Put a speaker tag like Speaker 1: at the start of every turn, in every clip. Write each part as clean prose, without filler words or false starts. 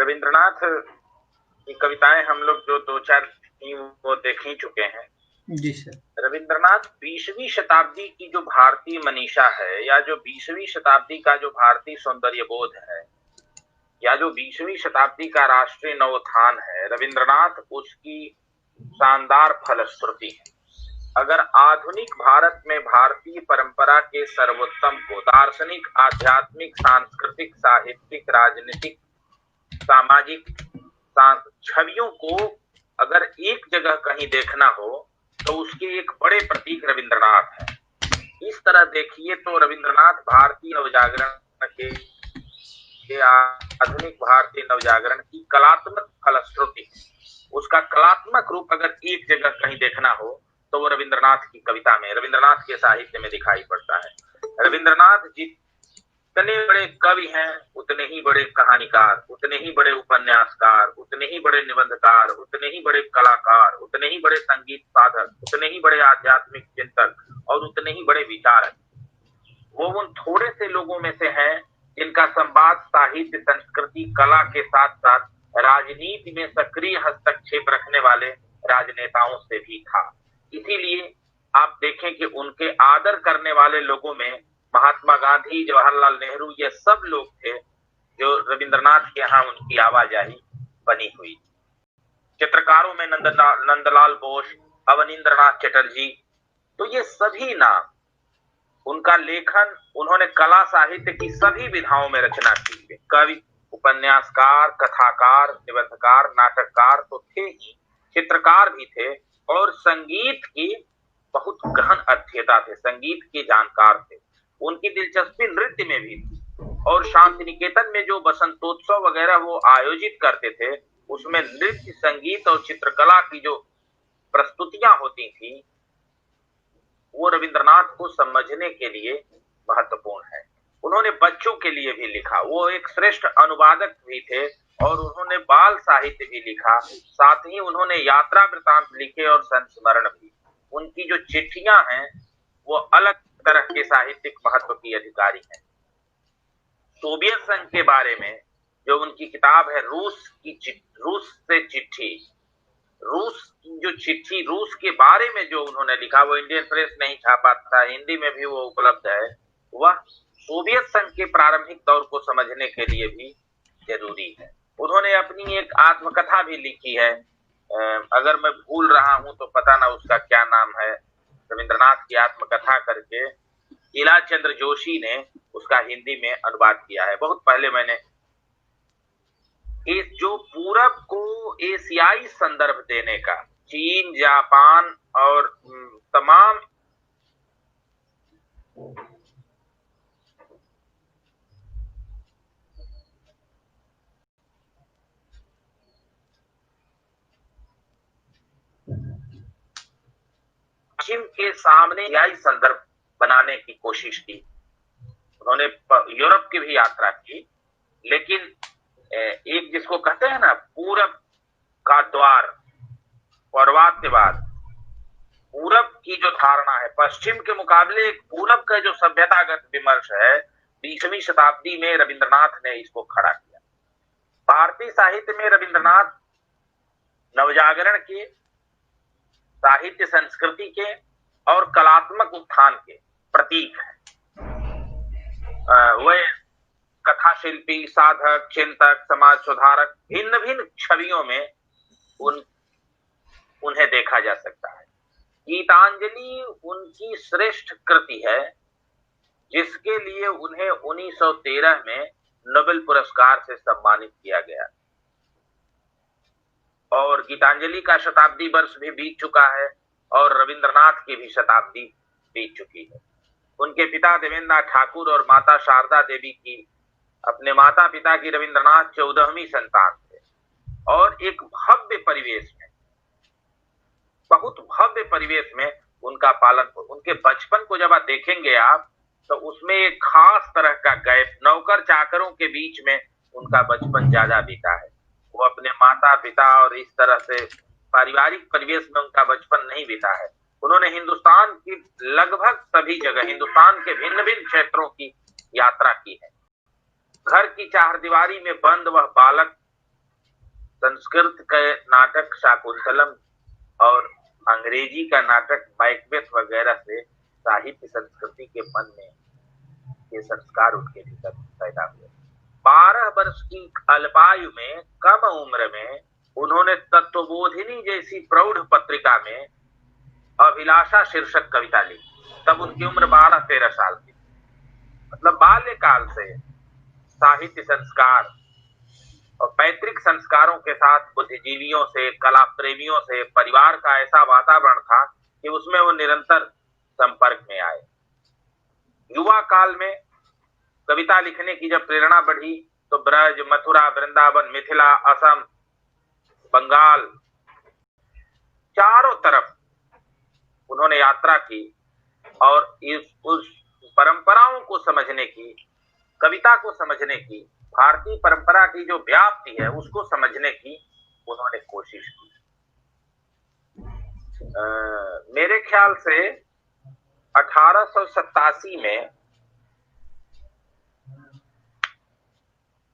Speaker 1: रविंद्रनाथ की कविताएं हम लोग जो दो चार थी वो देख ही चुके हैं।
Speaker 2: जी सर।
Speaker 1: रविंद्रनाथ 20वीं शताब्दी की जो भारतीय मनीषा है, या जो 20वीं शताब्दी का जो भारतीय सौंदर्य बोध है, या जो 20वीं शताब्दी का राष्ट्रीय नवोत्थान है, रविंद्रनाथ उसकी शानदार फलश्रुति है। अगर आधुनिक भारत में भारतीय परंपरा के सर्वोत्तम को दार्शनिक, आध्यात्मिक, सांस्कृतिक, साहित्यिक, राजनीतिक, सामाजिक छवियों को अगर एक जगह कहीं देखना हो तो उसके एक बड़े प्रतीक रविंद्रनाथ है। इस तरह देखिए तो रविंद्रनाथ भारतीय नवजागरण के आधुनिक भारतीय नवजागरण की कलात्मक फलश्रुति है। उसका कलात्मक रूप अगर एक जगह कहीं देखना हो तो वो रविंद्रनाथ की कविता में, रविंद्रनाथ के साहित्य में दिखाई पड़ता है। रविंद्रनाथ जितने बड़े कवि हैं उतने ही बड़े कहानीकार, उतने ही बड़े उपन्यासकार, उतने ही बड़े निबंधकार, उतने ही बड़े कलाकार, उतने ही बड़े संगीत साधक, उतने ही बड़े आध्यात्मिक चिंतक और उतने ही बड़े विचारक। वो उन थोड़े से लोगों में से हैं जिनका संवाद साहित्य, संस्कृति, कला के साथ साथ राजनीति में सक्रिय हस्तक्षेप रखने वाले राजनेताओं से भी था। इसीलिए आप देखें कि उनके आदर करने वाले लोगों में महात्मा गांधी, जवाहरलाल नेहरू, ये सब लोग थे जो रविंद्रनाथ के यहाँ उनकी आवाजाही बनी हुई। चित्रकारों में नंदलाल बोस, अवनींद्रनाथ चटर्जी, तो ये सभी नाम, उनका लेखन, उन्होंने कला साहित्य की सभी विधाओं में रचना की। कवि, उपन्यासकार, कथाकार, निबंधकार, नाटककार तो थे ही, चित्रकार भी थे और संगीत की बहुत गहन अध्येता थे, संगीत के जानकार थे। उनकी दिलचस्पी नृत्य में भी थी और शांति निकेतन में जो बसंतोत्सव वगैरह वो आयोजित करते थे उसमें नृत्य, संगीत और चित्रकला की जो प्रस्तुतियां होती थी वो रविंद्रनाथ को समझने के लिए महत्वपूर्ण है। उन्होंने बच्चों के लिए भी लिखा, वो एक श्रेष्ठ अनुवादक भी थे और उन्होंने बाल साहित्य भी लिखा, साथ ही उन्होंने यात्रा वृतांत लिखे और संस्मरण भी। उनकी जो चिट्ठियां हैं वो अलग तरह के साहित्यिक महत्व की अधिकारी हैं। सोवियत संघ के बारे में जो उनकी किताब है रूस से चिट्ठी, रूस की जो चिट्ठी, रूस के बारे में जो उन्होंने लिखा, वो इंडियन प्रेस नहीं छापा था, हिंदी में भी वो उपलब्ध है। वह सोवियत संघ के प्रारंभिक दौर को समझने के लिए भी जरूरी है। उन्होंने अपनी एक आत्मकथा भी लिखी है, अगर मैं भूल रहा हूं तो पता ना उसका क्या नाम है, रविंद्रनाथ की आत्मकथा करके इला चंद्र जोशी ने उसका हिंदी में अनुवाद किया है। बहुत पहले मैंने इस जो पूरब को एशियाई संदर्भ देने का, चीन, जापान और तमाम पश्चिम के सामने एशियाई संदर्भ बनाने की कोशिश की। उन्होंने यूरोप की भी यात्रा की, लेकिन एक जिसको कहते हैं ना पूरब का द्वार, पौर्वात्यवाद, पूरब की जो धारणा है, पश्चिम के मुकाबले पूरब का जो सभ्यतागत विमर्श है, 20वीं शताब्दी में रविंद्रनाथ ने इसको खड़ा किया। भारतीय साहित्य में रविंद्रनाथ नवजागरण के, साहित्य संस्कृति के और कलात्मक उत्थान के प्रतीक है। वे कथा शिल्पी, साधक, चिंतक, समाज सुधारक, भिन्न भिन्न छवियों में उन्हें देखा जा सकता है। गीतांजलि उनकी श्रेष्ठ कृति है जिसके लिए उन्हें 1913 में नोबेल पुरस्कार से सम्मानित किया गया और गीतांजलि का शताब्दी वर्ष भी बीत चुका है और रविंद्रनाथ की भी शताब्दी बीत चुकी है। उनके पिता देवेंद्रनाथ ठाकुर और माता शारदा देवी की, अपने माता पिता की रविंद्रनाथ 14वीं संतान थे और एक भव्य परिवेश में, बहुत भव्य परिवेश में उनका पालन हो। उनके बचपन को जब आप देखेंगे आप तो उसमें एक खास तरह का गैप, नौकर चाकरों के बीच में उनका बचपन ज्यादा बीता है। वो अपने माता पिता और इस तरह से पारिवारिक परिवेश में उनका बचपन नहीं बीता है। उन्होंने हिंदुस्तान की लगभग सभी जगह, हिंदुस्तान के भिन्न भिन्न क्षेत्रों की यात्रा की है। घर की चारदीवारी में बंद वह बालक संस्कृत के नाटक शाकुंतलम और अंग्रेजी का नाटक मैकबेथ वगैरह से साहित्य संस्कृति के मन में ये संस्कार उनके भीतर पैदा हुए। 12 वर्ष की अल्पायु में, कम उम्र में उन्होंने तत्वबोधिनी जैसी प्रौढ़ पत्रिका में अभिलाषा शीर्षक कविता लिखी। तब उनकी उम्र 12-13 साल की। मतलब बाल्यकाल से साहित्य संस्कार और पैतृक संस्कारों के साथ बुद्धिजीवियों से, कला प्रेमियों से, परिवार का ऐसा वातावरण था कि उसमें वो निरंतर संपर्क में आए। युवा काल में कविता लिखने की जब प्रेरणा बढ़ी तो ब्रज, मथुरा, वृंदावन, मिथिला, असम, बंगाल, चारों तरफ उन्होंने यात्रा की और उस परंपराओं को समझने की, कविता को समझने की, भारतीय परंपरा की जो व्याप्ति है उसको समझने की उन्होंने कोशिश की। मेरे ख्याल से 1887 में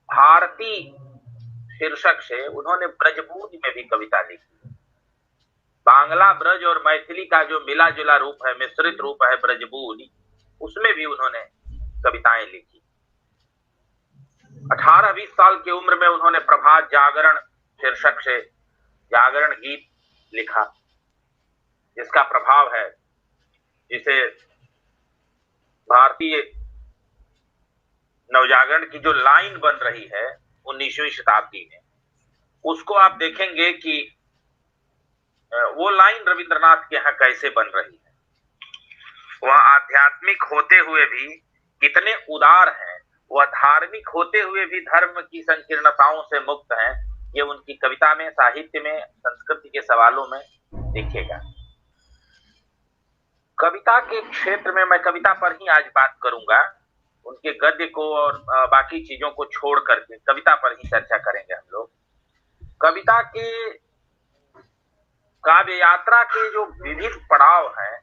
Speaker 1: भारती शीर्षक से उन्होंने ब्रजभूमि में भी कविता लिखी। बांग्ला, ब्रज और मैथिली का जो मिला जुला रूप है, मिश्रित रूप है ब्रजभूमि, उसमें भी उन्होंने कविताएं लिखी। 18-20 साल की उम्र में उन्होंने प्रभात जागरण शीर्षक से जागरण गीत लिखा, जिसका प्रभाव है, जिसे भारतीय नवजागरण की जो लाइन बन रही है 19वीं शताब्दी में, उसको आप देखेंगे कि वो लाइन रविंद्रनाथ के यहाँ कैसे बन रही है। वह आध्यात्मिक होते हुए भी कितने उदार हैं, वह धार्मिक होते हुए भी धर्म की संकीर्णताओं से मुक्त हैं, ये उनकी कविता में, साहित्य में, संस्कृति के सवालों में दिखेगा। कविता के क्षेत्र में मैं कविता पर ही आज बात करूंगा, उनके गद्य को और बाकी चीजों को छोड़ करके कविता पर ही चर्चा करेंगे हम लोग। कविता के काव्य यात्रा के जो विविध पड़ाव हैं,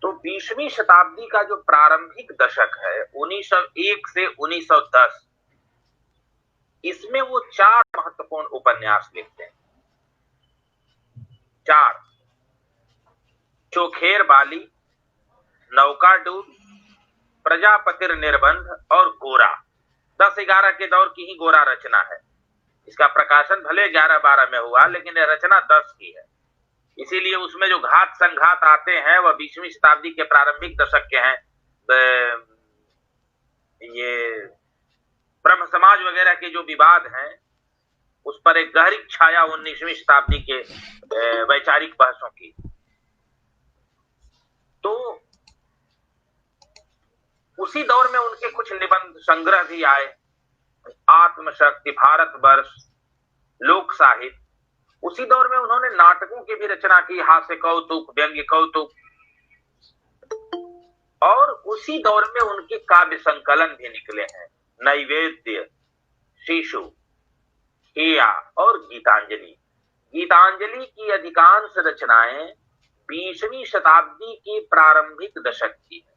Speaker 1: तो 20वीं शताब्दी का जो प्रारंभिक दशक है 1901 से 1910, इसमें वो 4 महत्वपूर्ण उपन्यास लिखते हैं। 4: चोखेर बाली, नौकाडूब, प्रजापतिर निर्बंध और गोरा। 10-11 के दौर की ही गोरा रचना है। इसका प्रकाशन भले 11-12 में हुआ, लेकिन यह रचना 10 की है। इसीलिए उसमें जो घात संघात आते हैं वह 20वीं शताब्दी के प्रारंभिक दशक के हैं। ये ब्रह्म समाज वगैरह के जो विवाद हैं, उस पर एक गहरी छाया 19वीं शताब्दी के वैचारिक बहसों की। तो उसी दौर में उनके कुछ निबंध संग्रह भी आए, आत्मशक्ति, भारतवर्ष, लोक साहित्य। उसी दौर में उन्होंने नाटकों की भी रचना की, हास्य कौतुक, व्यंग्य कौतुक। और उसी दौर में उनके काव्य संकलन भी निकले हैं, नैवेद्य, शिशु, हिया और गीतांजलि। गीतांजलि की अधिकांश रचनाएं 20वीं शताब्दी की प्रारंभिक दशक की है।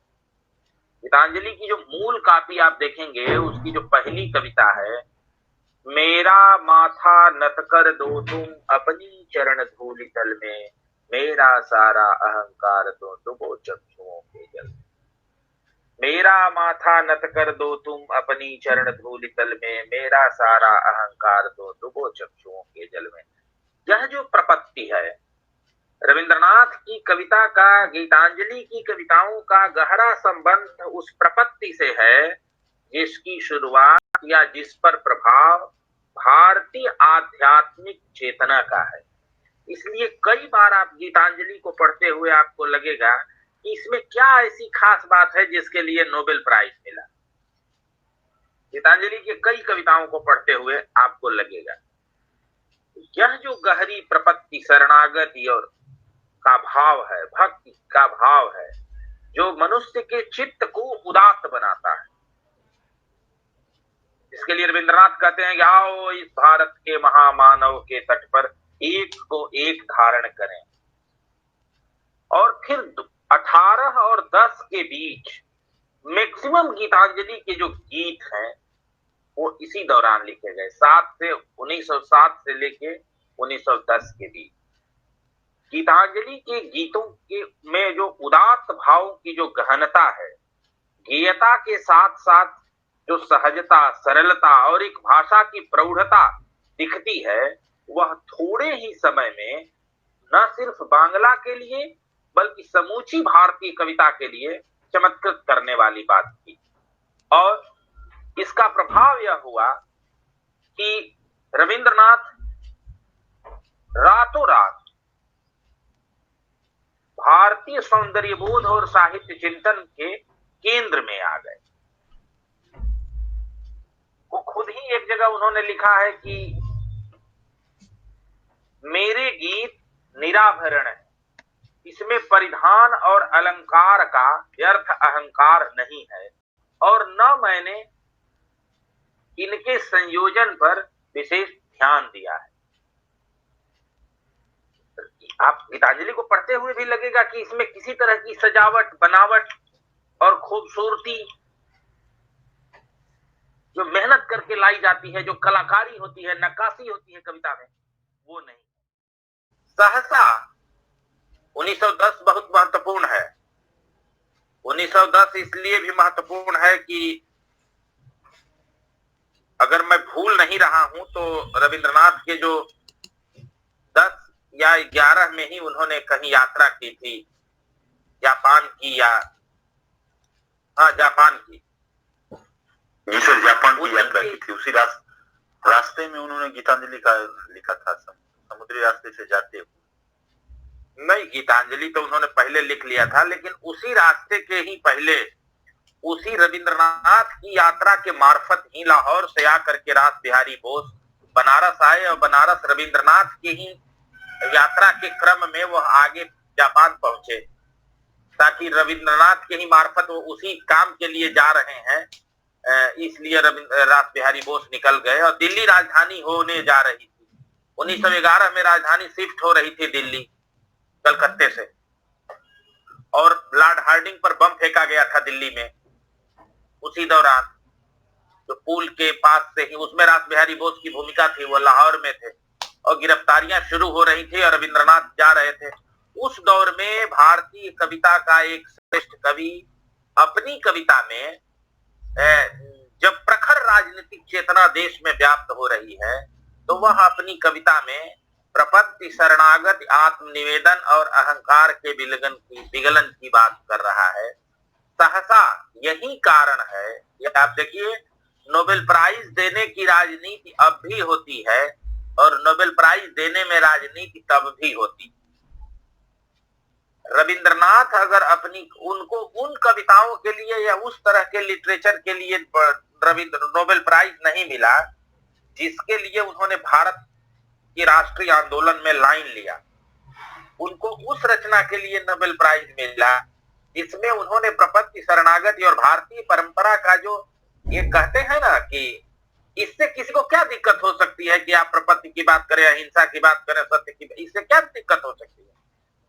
Speaker 1: गीतांजलि की जो मूल कापी आप देखेंगे, उसकी जो पहली कविता है, मेरा माथा नत कर दो तुम अपनी चरण धूलि तल में, मेरा सारा अहंकार तो डुबो चक्षुओं के जल में। मेरा माथा नत कर दो तुम अपनी चरण धूलि तल में, मेरा सारा अहंकार तो डुबो चक्षुओं के जल में। यह जो प्रपत्ति है, रविंद्रनाथ की कविता का, गीतांजलि की कविताओं का गहरा संबंध उस प्रपत्ति से है जिसकी शुरुआत या जिस पर प्रभाव भारतीय आध्यात्मिक चेतना का है। इसलिए कई बार आप गीतांजलि को पढ़ते हुए आपको लगेगा कि इसमें क्या ऐसी खास बात है जिसके लिए नोबेल प्राइज मिला। गीतांजलि की कई कविताओं को पढ़ते हुए आपको लगेगा यह जो गहरी प्रपत्ति, शरणागति और का भाव है, भक्ति का भाव है, जो मनुष्य के चित्त को उदात्त बनाता है। इसके लिए रविंद्रनाथ कहते हैं कि आओ इस भारत के महामानव के तट पर एक को एक धारण करें। और फिर 18 और 10 के बीच मैक्सिमम गीतांजलि के जो गीत हैं वो इसी दौरान लिखे गए, 1907 से लेके 1910 के बीच। गीतांजलि के गीतों के में जो उदात्त भाव की जो गहनता है, गेयता के साथ साथ जो सहजता, सरलता और एक भाषा की प्रौढ़ता दिखती है, वह थोड़े ही समय में न सिर्फ बांग्ला के लिए बल्कि समूची भारतीय कविता के लिए चमत्कृत करने वाली बात थी। और इसका प्रभाव यह हुआ कि रविंद्रनाथ रातों रात भारतीय सौंदर्यबोध और साहित्य चिंतन के केंद्र में आ गए। वो खुद ही एक जगह उन्होंने लिखा है कि मेरे गीत निराभरण है, इसमें परिधान और अलंकार का व्यर्थ अहंकार नहीं है, और न मैंने इनके संयोजन पर विशेष ध्यान दिया है। आप गीतांजलि को पढ़ते हुए भी लगेगा कि इसमें किसी तरह की सजावट, बनावट और खूबसूरती जो मेहनत करके लाई जाती है, जो कलाकारी होती है, नक्काशी होती है कविता में, वो नहीं। सहसा 1910 बहुत महत्वपूर्ण है। 1910 इसलिए भी महत्वपूर्ण है कि अगर मैं भूल नहीं रहा हूं तो रविंद्रनाथ के जो 10 या 11 में ही उन्होंने कहीं यात्रा की थी, जापान की, या हाँ जापान की।
Speaker 2: जी सर, जापान की यात्रा की थी। उसी रास्ते में उन्होंने गीतांजलि का लिखा था, समुद्री रास्ते से जाते हुए।
Speaker 1: नहीं, गीतांजलि तो उन्होंने पहले लिख लिया था, लेकिन उसी रास्ते के ही पहले उसी रविंद्रनाथ की यात्रा के मार्फत ही लाहौर से आकर के रास बिहारी बोस बनारस आए, और बनारस रविंद्रनाथ की ही यात्रा के क्रम में वह आगे जापान पहुंचे, ताकि रविंद्रनाथ के ही मार्फत वो उसी काम के लिए जा रहे हैं, इसलिए रास बिहारी बोस निकल गए। और दिल्ली राजधानी होने जा रही थी। 1911 में राजधानी शिफ्ट हो रही थी दिल्ली कलकत्ते से, और लॉर्ड हार्डिंग पर बम फेंका गया था दिल्ली में उसी दौरान, जो पुल के पास से ही, उसमें रास बिहारी बोस की भूमिका थी, वो लाहौर में थे, और गिरफ्तारियां शुरू हो रही थी और रविंद्रनाथ जा रहे थे। उस दौर में भारतीय कविता का एक श्रेष्ठ कवि अपनी कविता में, जब प्रखर राजनीतिक चेतना देश में व्याप्त हो रही है, तो वह अपनी कविता में प्रपत्ति, शरणागत, आत्मनिवेदन और अहंकार के विगलन की बात कर रहा है। सहसा यही कारण है, ये आप देखिए, नोबेल प्राइज देने की राजनीति अब भी होती है, और नोबेल प्राइज देने में राजनीति तब भी होती। रविंद्रनाथ अगर अपनी उनको उन कविताओं के लिए या उस तरह के लिटरेचर के लिए नोबेल प्राइज नहीं मिला जिसके लिए उन्होंने भारत के राष्ट्रीय आंदोलन में लाइन लिया, उनको उस रचना के लिए नोबेल प्राइज मिला जिसमें उन्होंने प्रपत्ति, शरणागति और भारतीय परंपरा का, जो ये कहते हैं ना कि इससे किसी को क्या दिक्कत हो सकती है कि आप प्रपत्ति की बात करें, अहिंसा की बात करें, सत्य की, इससे क्या दिक्कत हो सकती है?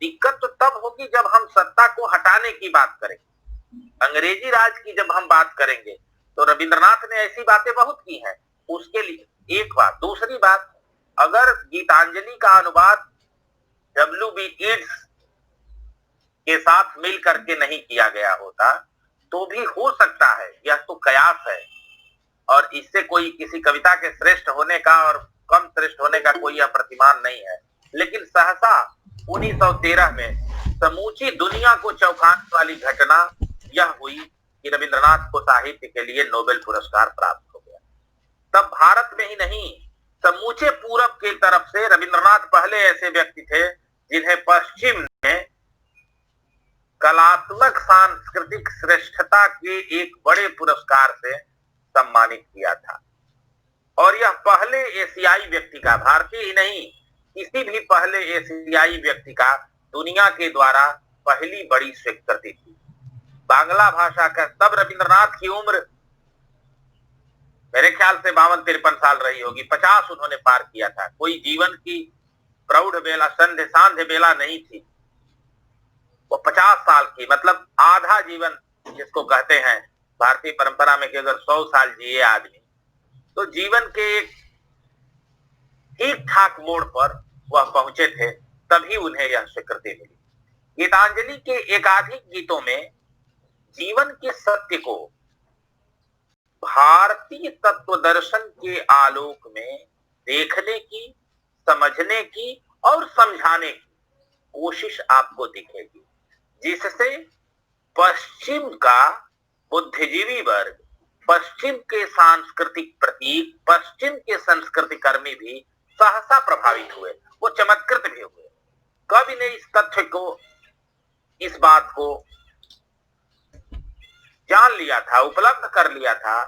Speaker 1: दिक्कत तो तब होगी जब हम सत्ता को हटाने की बात करेंगे, अंग्रेजी राज की जब हम बात करेंगे। तो रविंद्रनाथ ने ऐसी बातें बहुत की हैं, उसके लिए एक बात। दूसरी बात, अगर गीतांजलि का अनुवाद W.B. येट्स के साथ मिल करके नहीं किया गया होता तो भी हो सकता है, यह तो कयास है, और इससे कोई किसी कविता के श्रेष्ठ होने का और कम श्रेष्ठ होने का कोई प्रतिमान नहीं है। लेकिन सहसा 1913 में समूची दुनिया को चौंकाने वाली घटना यह हुई कि रविंद्रनाथ को साहित्य के लिए नोबेल पुरस्कार प्राप्त हो गया। तब भारत में ही नहीं, समूचे पूरब की तरफ से रविंद्रनाथ पहले ऐसे व्यक्ति थे जिन्हें पश्चिम ने कलात्मक सांस्कृतिक श्रेष्ठता के एक बड़े पुरस्कार से सम्मानित किया था। और यह पहले एशियाई व्यक्ति का, भारतीय ही नहीं, किसी भी पहले एशियाई व्यक्ति का दुनिया के द्वारा पहली बड़ी स्वीकृति थी बांग्ला भाषा का। तब रविंद्रनाथ की उम्र मेरे ख्याल से 52-53 साल रही होगी, 50 उन्होंने पार किया था। कोई जीवन की प्रौढ़ बेला, सांध्य बेला नहीं थी, वो 50 साल की, मतलब आधा जीवन जिसको कहते हैं भारतीय परंपरा में कि अगर 100 साल जिए आदमी तो जीवन के एक ठीक ठाक मोड़ पर वह पहुंचे थे, तभी उन्हें यह स्वीकृति मिली। गीतांजलि के एकाधिक गीतों में जीवन के सत्य को भारतीय तत्व दर्शन के आलोक में देखने की, समझने की और समझाने की कोशिश आपको दिखेगी, जिससे पश्चिम का बुद्धिजीवी वर्ग, पश्चिम के सांस्कृतिक प्रतीक, पश्चिम के संस्कृति कर्मी भी सहसा प्रभावित हुए, वो चमत्कृत भी हुए। कवि ने इस तथ्य को, इस बात को जान लिया था, उपलब्ध कर लिया था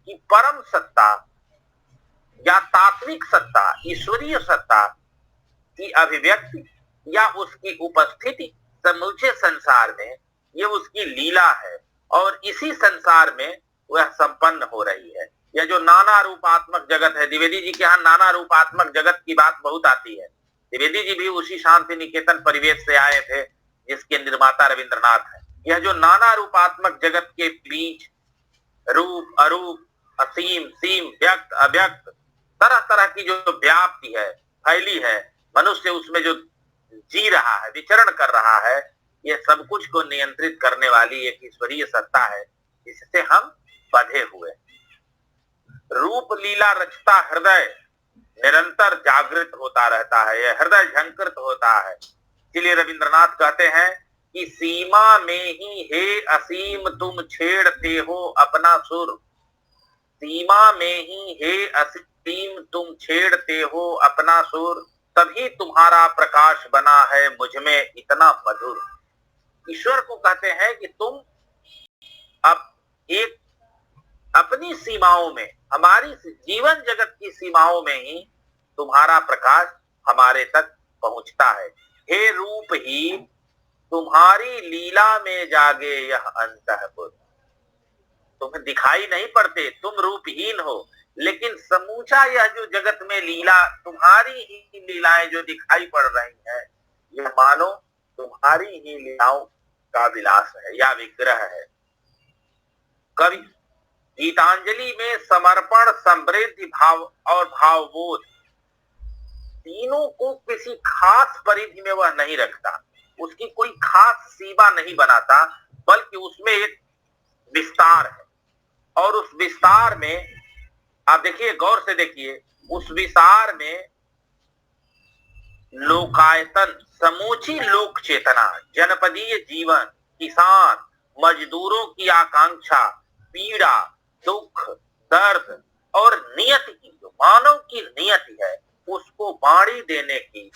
Speaker 1: कि परम सत्ता या तात्विक सत्ता, ईश्वरीय सत्ता की अभिव्यक्ति या उसकी उपस्थिति समूचे संसार में ये उसकी लीला है, और इसी संसार में वह संपन्न हो रही है। यह जो नाना रूपात्मक जगत है, द्विवेदी जी के यहाँ नाना रूपात्मक जगत की बात बहुत आती है। द्विवेदी जी भी उसी शांति निकेतन परिवेश से आए थे जिसके निर्माता रविंद्रनाथ है। यह जो नाना रूपात्मक जगत के बीच रूप, अरूप, असीम, सीम, व्यक्त, अव्यक्त, तरह तरह की जो व्याप्ति है, फैली है, मनुष्य उसमें जो जी रहा है, विचरण कर रहा है, यह सब कुछ को नियंत्रित करने वाली एक ईश्वरीय सत्ता है, जिससे हम बंधे हुए। रूप लीला रचता हृदय निरंतर जागृत होता रहता है, यह हृदय झंकृत होता है। इसलिए रविंद्रनाथ कहते हैं कि सीमा में ही हे असीम तुम छेड़ते हो अपना सुर, सीमा में ही हे असीम तुम छेड़ते हो अपना सुर, तभी तुम्हारा प्रकाश बना है मुझ में इतना मधुर। ईश्वर को कहते हैं कि तुम अब एक अपनी सीमाओं में, हमारी जीवन जगत की सीमाओं में ही तुम्हारा प्रकाश हमारे तक पहुंचता है। हे रूपहीन तुम्हारी लीला में जागे यह अंतःपुर। तुम्हें दिखाई नहीं पड़ते, तुम रूपहीन हो, लेकिन समूचा यह जो जगत में लीला, तुम्हारी ही लीलाएं जो दिखाई पड़ रही है, यह मानो तुम्हारी ही लीलाओं का विलास है या विग्रह है। कवि गीतांजलि में समर्पण, समृद्धि भाव और भावबोध तीनों को किसी खास परिधि में वह नहीं रखता, उसकी कोई खास सीमा नहीं बनाता, बल्कि उसमें एक विस्तार है। और उस विस्तार में आप देखिए, गौर से देखिए, उस विस्तार में लोकायतन, समूची लोक चेतना, जनपदीय जीवन, किसान, मजदूरों की आकांक्षा, पीड़ा, दुख, दर्द और नियति की, जो मानव की नियति है, उसको बाणी देने की,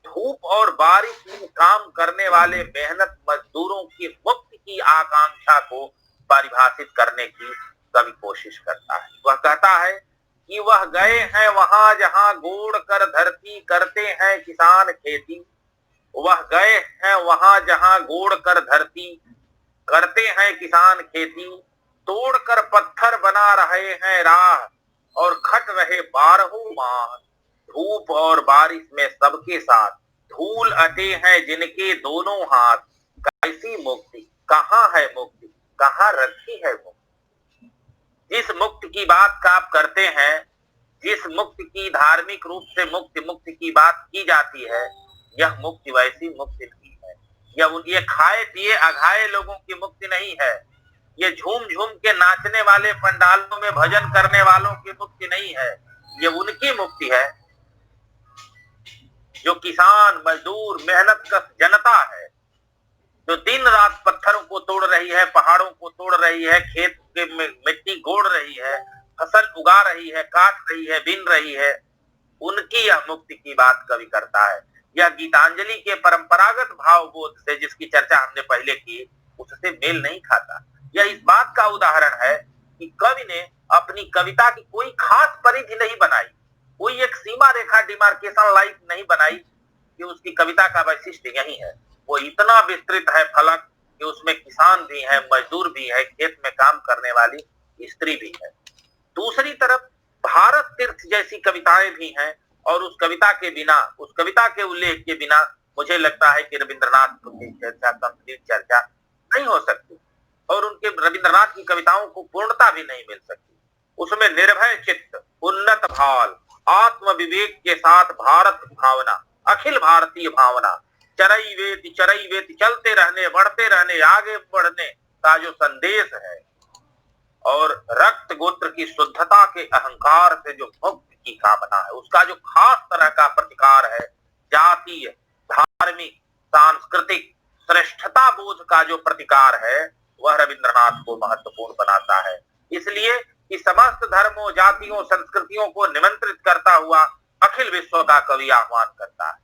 Speaker 1: धूप और बारिश में काम करने वाले मेहनत मजदूरों की मुक्ति की आकांक्षा को परिभाषित करने की कवि कोशिश करता है। वह कहता है कि वह गए हैं वहां जहां गोड़ कर धरती करते हैं किसान खेती, वह गए हैं वहां जहां गोड़ कर धरती करते हैं किसान खेती, तोड़कर पत्थर बना रहे हैं राह और खट रहे 12 माह, धूप और बारिश में सबके साथ, धूल अटे हैं जिनके दोनों हाथ, कैसी मुक्ति, कहाँ है मुक्ति, कहाँ रखी है मुक्ति। जिस मुक्ति की बात का आप करते हैं, जिस मुक्ति की धार्मिक रूप से मुक्ति की बात की जाती है, यह मुक्ति वैसी मुक्ति नहीं है। ये खाए पिए अघाए लोगों की मुक्ति नहीं है, ये झूम झूम के नाचने वाले पंडालों में भजन करने वालों की मुक्ति नहीं है। ये उनकी मुक्ति है जो किसान, मजदूर, मेहनतकश जनता है, जो दिन रात पत्थरों को तोड़ रही है, पहाड़ों को तोड़ रही है, खेत के मिट्टी गोड़ रही है, फसल उगा रही है, काट रही है, बिन रही है, उनकी यह मुक्ति की बात कवि करता है। यह गीतांजलि के परंपरागत भावबोध से, जिसकी चर्चा हमने पहले की, उससे मेल नहीं खाता। यह इस बात का उदाहरण है कि कवि ने अपनी कविता की कोई खास परिधि नहीं बनाई, कोई एक सीमा रेखा, डिमार्केशन लाइन नहीं बनाई कि उसकी कविता का वैशिष्ट्य यही है। वो इतना विस्तृत है फलक कि उसमें किसान भी है, मजदूर भी है, खेत में काम करने वाली स्त्री भी है। दूसरी तरफ भारत तीर्थ जैसी कविताएं भी हैं, और उस कविता के बिना, उस कविता के उल्लेख के बिना मुझे लगता है कि रविंद्रनाथ की चर्चा, कंप्लीट चर्चा नहीं हो सकती, और उनके रविंद्रनाथ की कविताओं को पूर्णता भी नहीं मिल सकती। उसमें निर्भय चित्त, उन्नत भाव, आत्म विवेक के साथ भारत भावना, अखिल भारतीय भावना, चरई वेति चलते रहने, बढ़ते रहने, आगे बढ़ने का जो संदेश है, और रक्त गोत्र की शुद्धता के अहंकार से जो मुक्ति की कामना है, उसका जो खास तरह का प्रतिकार है, जातीय, धार्मिक, सांस्कृतिक श्रेष्ठता बोध का जो प्रतिकार है, वह रविंद्रनाथ को महत्वपूर्ण बनाता है। इसलिए कि समस्त धर्मों, जातियों, संस्कृतियों को निमंत्रित करता हुआ अखिल विश्व का कवि आह्वान करता है।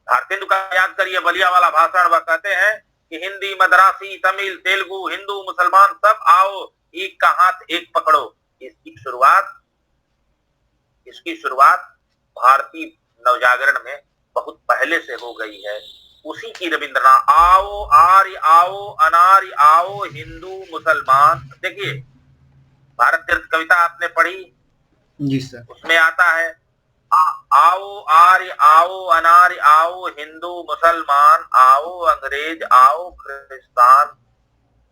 Speaker 1: भारतेंदु का याद करिए बलिया वाला भाषण, वह कहते हैं कि हिंदी, मद्रासी, तमिल, तेलुगु, हिंदू, मुसलमान सब आओ, एक का हाथ एक पकड़ो। इसकी शुरुआत भारतीय नवजागरण में बहुत पहले से हो गई है। उसी की रविंद्रनाथ, आओ आर्य आओ, अनार्य आओ, हिंदू मुसलमान। देखिए भारत तीर्थ कविता आपने पढ़ी?
Speaker 3: जी सर।
Speaker 1: उसमें आता है आओ आर्य आओ, अनार्य आओ, हिंदू मुसलमान आओ, अंग्रेज आओ, क्रिस्तान,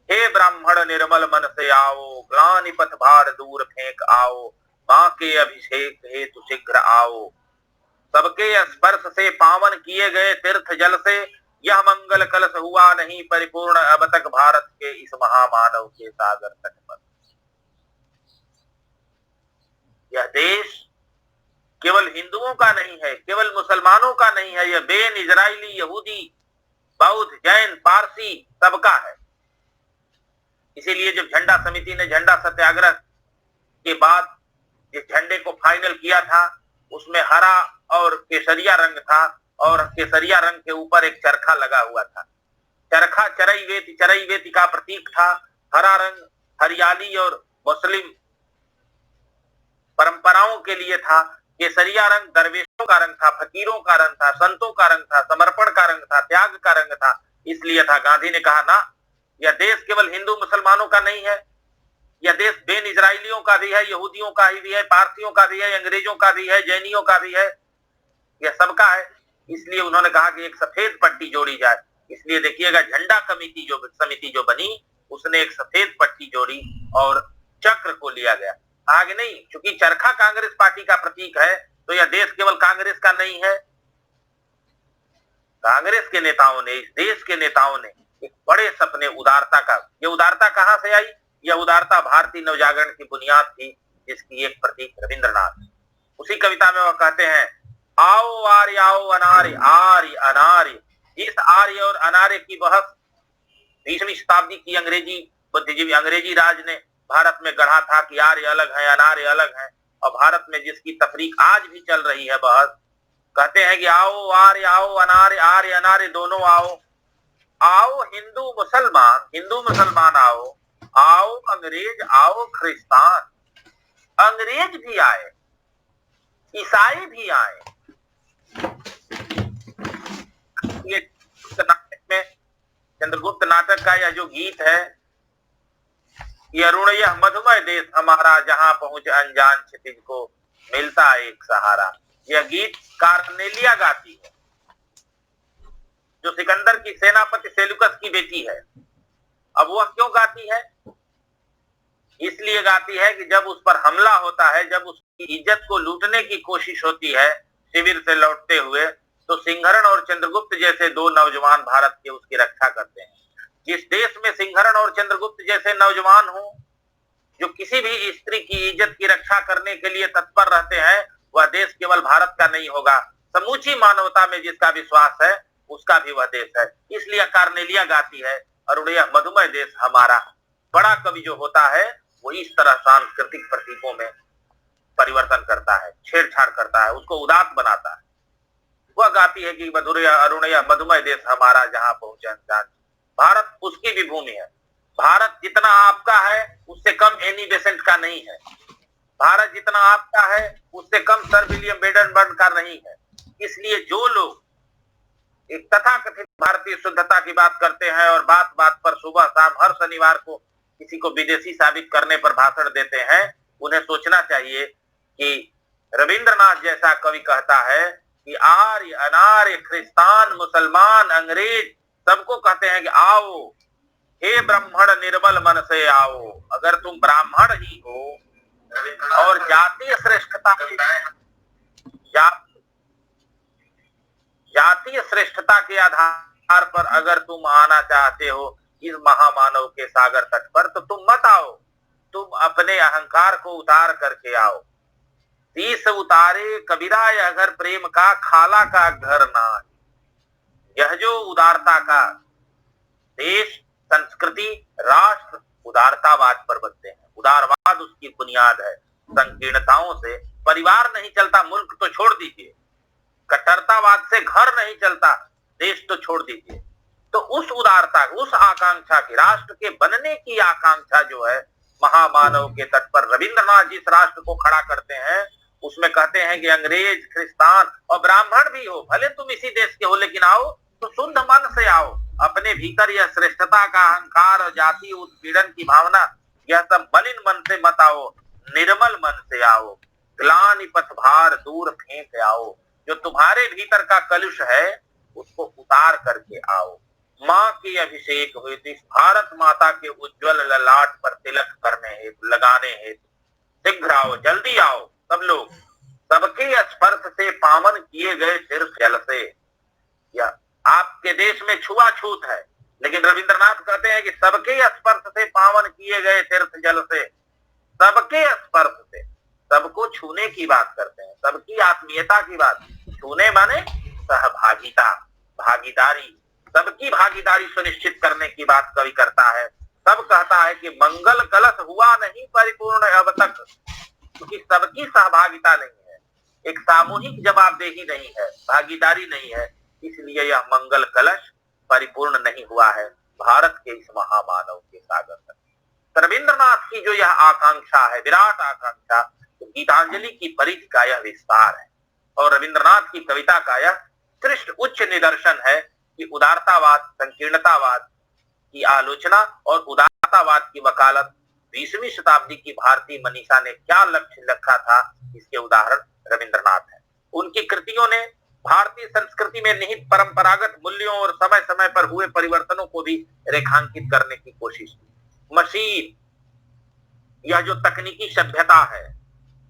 Speaker 1: हे ब्राह्मण निर्मल मन से आओ, ग्लानि पथ भार दूर फेंक आओ, मां के अभिषेक हेतु शीघ्र आओ, सबके स्पर्श से पावन किए गए तीर्थ जल से यह मंगल कलश हुआ नहीं परिपूर्ण अब तक भारत के इस महामानव के सागर तट पर। यह देश केवल हिंदुओं का नहीं है, केवल मुसलमानों का नहीं है, यह बेन, इजरायली, यहूदी, बौद्ध, जैन, पारसी सबका है। इसीलिए जब झंडा समिति ने झंडा सत्याग्रह के बाद जिस झंडे को फाइनल किया था, उसमें हरा और केसरिया रंग था, और केसरिया रंग के ऊपर एक चरखा लगा हुआ था। चरखा चरई वेति का प्रतीक था। हरा रंग हरियाली और मुस्लिम परंपराओं के लिए था। केसरिया रंग दरवेशों का रंग था, फकीरों का रंग था, संतों का रंग था, समर्पण का रंग था, त्याग का रंग था। इसलिए था गांधी ने कहा ना, यह देश केवल हिंदू मुसलमानों का नहीं है, यह देश बेन इजरायलियों का भी है, यहूदियों का भी है, पारसियों का भी है, अंग्रेजों का भी है, जैनियों का भी है, यह सबका है। इसलिए उन्होंने कहा कि एक सफेद पट्टी जोड़ी जाए। इसलिए देखिएगा झंडा समिति जो बनी, उसने एक सफेद पट्टी जोड़ी और चक्र को लिया गया, आगे नहीं। क्योंकि चरखा कांग्रेस पार्टी का प्रतीक है, तो यह देश केवल कांग्रेस का नहीं है। कांग्रेस के नेताओं ने, इस देश के नेताओं ने एक बड़े सपने, उदारता का, ये उदारता कहां से आई? यह उदारता भारतीय नवजागरण की बुनियाद थी, जिसकी एक प्रतीक रविंद्रनाथ। उसी कविता में वह कहते हैं, आओ आर्य आओ, अनार्य आर्य अनार्य। इस आर्य और अनार्य की बहस 20वीं शताब्दी की अंग्रेजी बुद्धिजीवी, अंग्रेजी राज ने भारत में गढ़ा था कि आर्य अलग है, अनार्य अलग है। और भारत में जिसकी तफरीक आज भी चल रही है बहस, कहते हैं कि आओ आर्य आओ, अनार्य आर्य अनार्य दोनों आओ, आओ हिंदू मुसलमान आओ, आओ अंग्रेज आओ, क्रिस्तान, अंग्रेज भी आए, ईसाई भी आए। ये नाटक में, चंद्रगुप्त नाटक का यह जो गीत है, ये अरुण यह मधुमय देश हमारा, जहां पहुंच अनजान क्षितिज को मिलता एक सहारा। यह गीत कार्नेलिया गाती है, जो सिकंदर की सेनापति सेलुकस की बेटी है। अब वह क्यों गाती है? इसलिए गाती है कि जब उस पर हमला होता है, जब उसकी इज्जत को लूटने की कोशिश होती है शिविर से लौटते हुए, तो सिंहरण और चंद्रगुप्त जैसे दो नौजवान भारत के उसकी रक्षा करते हैं। जिस देश में सिंहरण और चंद्रगुप्त जैसे नौजवान हो, जो किसी भी स्त्री की इज्जत की रक्षा करने के लिए तत्पर रहते हैं, वह देश केवल भारत का नहीं होगा, समूची मानवता में जिसका विश्वास है उसका भी वह देश है। इसलिए कार्नेलिया गाती है, अरुण यह मधुमय देश हमारा। बड़ा कवि जो होता है वो इस तरह सांस्कृतिक प्रतीकों में परिवर्तन करता है, छेड़छाड़ करता है, उसको उदात्त बनाता है। वह गाती है कि अरुण यह मधुमय देश हमारा, जहां पहुंचे अनजान। भारत उसकी भी भूमि है। भारत जितना आपका है उससे कम एनी बेसेंट का नहीं है। भारत जितना आपका है उससे कम सर विलियम बेडनबर्ग का नहीं है। इसलिए जो लोग एक तथाकथित भारतीय शुद्धता की बात करते हैं और बात बात पर सुबह शाम हर शनिवार को किसी को विदेशी साबित करने पर भाषण देते हैं, उन्हें सोचना चाहिए कि रविंद्रनाथ जैसा कवि कहता है कि आर्य अनार्य, क्रिस्तान, मुसलमान, अंग्रेज सबको कहते हैं कि आओ, हे ब्राह्मण निर्मल मन से आओ। अगर तुम ब्राह्मण ही हो और जातीय श्रेष्ठता जातीय श्रेष्ठता के आधार पर अगर तुम आना चाहते हो इस महामानव के सागर तट पर, तो तुम मत आओ, तुम अपने अहंकार को उतार करके आओ। तीस उतारे कबीरा यह घर प्रेम का, खाला का घर ना। यह जो उदारता का देश, संस्कृति, राष्ट्र उदारतावाद पर बनते हैं। उदारवाद उसकी बुनियाद है। संकीर्णताओं से परिवार नहीं चलता, मुल्क तो छोड़ दीजिए। कट्टरतावाद से घर नहीं चलता, देश तो छोड़ दीजिए। तो उस उदारता, उस आकांक्षा की, राष्ट्र के बनने की आकांक्षा जो है, महामानव के तट पर रविंद्रनाथ जिस राष्ट्र को खड़ा करते हैं, उसमें कहते हैं कि अंग्रेज, ख्रिस्तान और ब्राह्मण भी हो, भले तुम इसी देश के हो, लेकिन आओ तो शुद्ध मन से आओ। अपने भीतर यह श्रेष्ठता का अहंकार और जातीय उत्पीड़न की भावना, यह सब मलिन मन से मत आओ, निर्मल मन से आओ। ग्लानि पथभार दूर फेंक आओ। जो तुम्हारे भीतर का कलुष है उसको उतार करके आओ। माँ की अभिषेक हुई थी, भारत माता के उज्जवल ललाट पर तिलक करने हेतु, लगाने हेतु शीघ्र आओ, जल्दी आओ सब लोग। सबके स्पर्श से पावन किए गए तीर्थ जल से। या आपके देश में छुआछूत है, लेकिन रविंद्रनाथ कहते हैं कि सबके स्पर्श से पावन किए गए तीर्थ जल से, सबके स्पर्श से, सबको छूने की बात करते हैं, सबकी आत्मीयता की बात। छूने माने सहभागिता, भागीदारी, सबकी भागीदारी सुनिश्चित करने की बात कवि करता है। सब कहता है कि मंगल कलश हुआ नहीं परिपूर्ण अब तक, क्योंकि सबकी सहभागिता नहीं है, एक सामूहिक जवाबदेही नहीं है, भागीदारी नहीं है, इसलिए यह मंगल कलश परिपूर्ण नहीं हुआ है भारत के इस महामानव के सागर तक। रविंद्रनाथ की जो यह आकांक्षा है, विराट आकांक्षा, तो गीतांजलि की परिधि का यह विस्तार है। और रविंद्रनाथ की कविता का यह उत्कृष्ट उच्च निदर्शन है कि उदारतावाद, संकीर्णतावाद की आलोचना और उदारतावाद की वकालत 20वीं शताब्दी की भारतीय मनीषा ने क्या लक्ष्य रखा था, इसके उदाहरण रविंद्रनाथ है। उनकी कृतियों ने भारतीय संस्कृति में निहित परंपरागत मूल्यों और समय समय पर हुए परिवर्तनों को भी रेखांकित करने की कोशिश की। मशीन, यह जो तकनीकी सभ्यता है,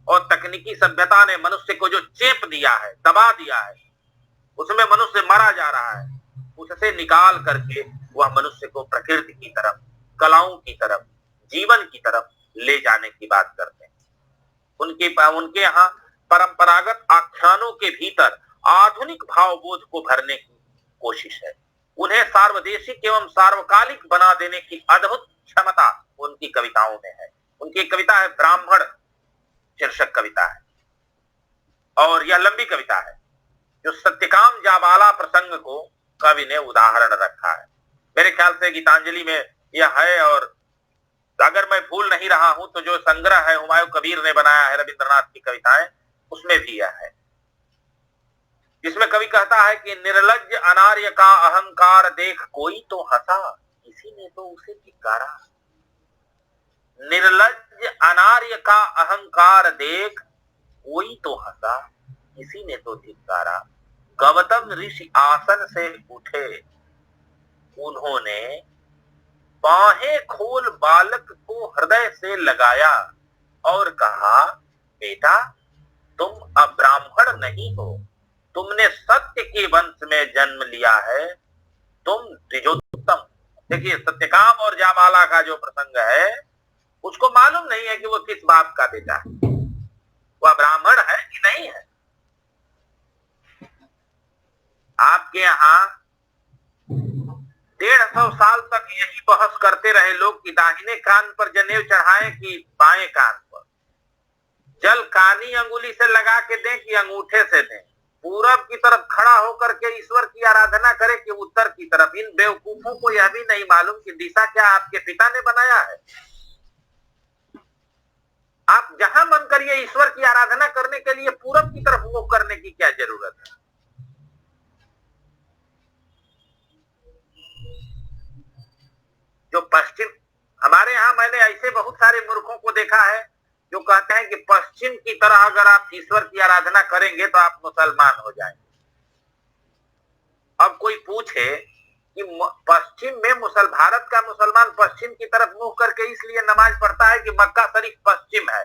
Speaker 1: और तकनीकी सभ्यता ने मनुष्य को जो चेप दिया है, दबा दिया है, उसमें मनुष्य मरा जा रहा है, उससे निकाल करके वह मनुष्य को प्रकृति की तरफ, कलाओं की तरफ, जीवन की तरफ ले जाने की बात करते हैं। उनके यहाँ परंपरागत आख्यानों के भीतर आधुनिक भावबोध को भरने की कोशिश है। उन्हें सार्वदेशिक एवं सार्वकालिक बना देने की अद्भुत क्षमता उनकी कविताओं में है। उनकी कविता है ब्राह्मण शीर्षक कविता है, और यह लंबी कविता है जो सत्यकाम जाबाला प्रसंग को कवि ने उदाहरण रखा है। मेरे ख्याल से गीतांजलि में यह है, और अगर मैं भूल नहीं रहा हूं तो जो संग्रह है हुमायूं कबीर ने बनाया है रविंद्रनाथ की कविताएं, उसमें भी यह है, जिसमें कवि कहता है कि निर्लज्ज अनार्य का अहंकार देख कोई तो हंसा, किसी ने तो उसे धिक्कारा। निर्लज्ज अनार्य का अहंकार देख कोई तो हंसा, किसी ने तो धिक्कारा। गौतम ऋषि आसन से उठे, उन्होंने बाहें खोल बालक को हृदय से लगाया और कहा, बेटा तुम अब ब्राह्मण नहीं हो, तुमने सत्य के वंश में जन्म लिया है, तुम द्विजोत्तम। देखिए, सत्यकाम और जाबाला का जो प्रसंग है, उसको मालूम नहीं है कि वो किस बाप का बेटा है, वह ब्राह्मण है कि नहीं है। आपके यहाँ 150 साल तक यही बहस करते रहे लोग कि दाहिने कान पर जनेऊ चढ़ाएं कि बाएं कान पर, जल कानी अंगुली से लगा के दें कि अंगूठे से दें, पूरब की तरफ खड़ा होकर के ईश्वर की आराधना करें कि उत्तर की तरफ। इन बेवकूफों को यह भी नहीं मालूम कि दिशा क्या आपके पिता ने बनाया है। आप जहां मन करिए ईश्वर की आराधना करने के लिए पूरब की तरफ मुख करने की क्या जरूरत है। जो पश्चिम, हमारे यहाँ मैंने ऐसे बहुत सारे मूर्खों को देखा है जो कहते हैं कि पश्चिम की तरह अगर आप ईश्वर की आराधना करेंगे तो आप मुसलमान हो जाएंगे। अब कोई पूछे कि पश्चिम में भारत का मुसलमान पश्चिम की तरफ मुंह करके इसलिए नमाज पढ़ता है कि मक्का शरीफ पश्चिम है,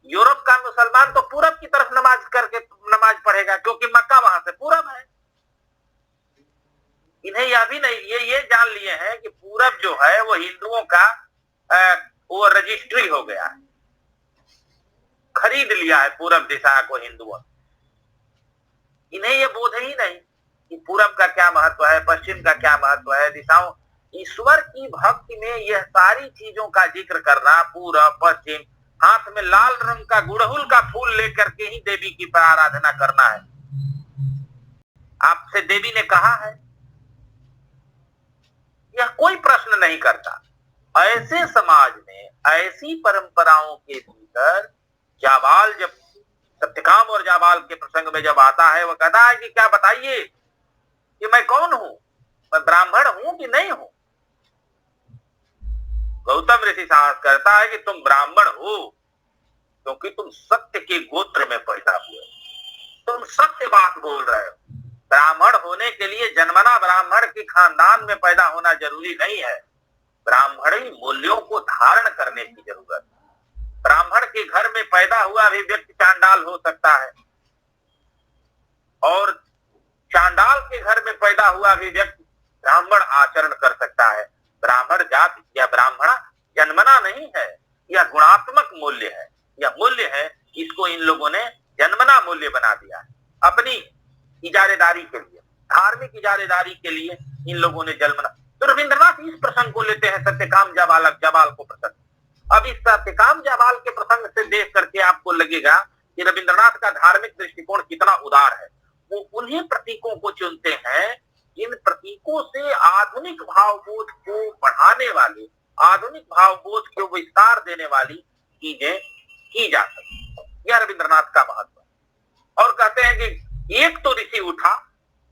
Speaker 1: यूरोप का मुसलमान तो पूरब की तरफ नमाज पढ़ेगा, क्योंकि मक्का वहां से पूरब है। इन्हें यह भी नहीं, ये जान लिए हैं कि पूरब जो है वो हिंदुओं का वो रजिस्ट्री हो गया है, खरीद लिया है पूरब दिशा को हिंदुओं। इन्हें ये बोध ही नहीं कि पूरब का क्या महत्व है, पश्चिम का क्या महत्व है, दिशाओं। ईश्वर की भक्ति में यह सारी चीजों का जिक्र करना, पूरब पश्चिम, हाथ में लाल रंग का गुड़हुल का फूल लेकर के ही देवी की आराधना करना है। आपसे देवी ने कहा है, यह कोई प्रश्न नहीं करता। ऐसे समाज में, ऐसी परंपराओं के भीतर जाबाल, जब सत्यकाम और जाबाल के प्रसंग में जब आता है, वह कहता है कि क्या बताइए कि मैं कौन हूं, मैं ब्राह्मण हूं कि नहीं हूं। गौतम ऋषि साहस करता है कि तुम ब्राह्मण हो, क्योंकि तुम सत्य के गोत्र में पैदा हुए, तुम सत्य बात बोल रहे हो। ब्राह्मण होने के लिए जन्मना ब्राह्मण के खानदान में पैदा होना जरूरी नहीं है, ब्राह्मणी मूल्यों को धारण करने की जरूरत। ब्राह्मण के घर में पैदा हुआ भी व्यक्ति चांडाल हो सकता है, और चांडाल के घर में पैदा हुआ भी व्यक्ति ब्राह्मण आचरण कर सकता है। ब्राह्मण जाति या ब्राह्मणा जन्मना नहीं है, यह गुणात्मक मूल्य है, यह मूल्य है। इसको इन लोगों ने जन्मना मूल्य बना दिया है अपनी इजारेदारी के लिए, धार्मिक इजारेदारी के लिए इन लोगों ने जन्मना। तो रविंद्रनाथ इस प्रसंग को लेते हैं, सत्यकाम जाबाल को प्रसंग। अब इस सत्यकाम जाबाल के प्रसंग से देख करके आपको लगेगा कि रविंद्रनाथ का धार्मिक दृष्टिकोण कितना उदार है। वो उन्हीं प्रतीकों को चुनते हैं, इन प्रतीकों से आधुनिक भावबोध को बढ़ाने वाली, आधुनिक भावबोध को विस्तार देने वाली चीजें की जा सके। यह रविंद्रनाथ का महत्व है। और कहते हैं कि एक तो ऋषि उठा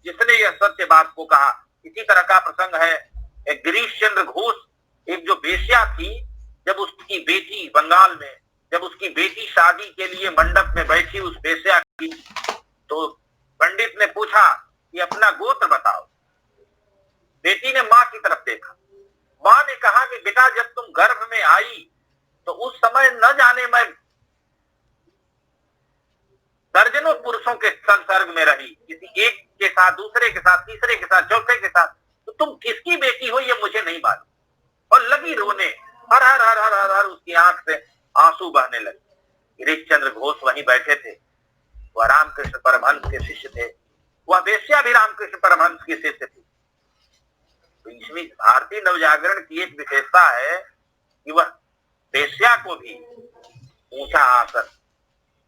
Speaker 1: जिसने यह सत्य बात को कहा। इसी तरह का प्रसंग है गिरीश चंद्र घोष, एक जो वेश्या थी, जब उसकी बेटी बंगाल में, जब उसकी बेटी शादी के लिए मंडप में बैठी उस वेश्या की, तो पंडित ने पूछा कि अपना गोत्र बताओ। बेटी ने मां की तरफ देखा, मां ने कहा कि बेटा जब तुम गर्भ में आई तो उस समय न जाने मैं दर्जनों पुरुषों के संसर्ग में रही, किसी एक के साथ, दूसरे के साथ, तीसरे के साथ, चौथे के साथ, तो तुम किसकी बेटी हो ये मुझे नहीं मालूम। और लगी रोने, हर हर हर हर हर हर, उसकी आंख से आंसू बहने लगे। गिरीश चंद्र घोष वहीं बैठे थे, वह रामकृष्ण परमहंस के शिष्य थे, वह वेश्या भी रामकृष्ण परमहंस के शिष्य थी। तो भारतीय नवजागरण की एक विशेषता है कि वह वेश्या को भी ऊंचा आसन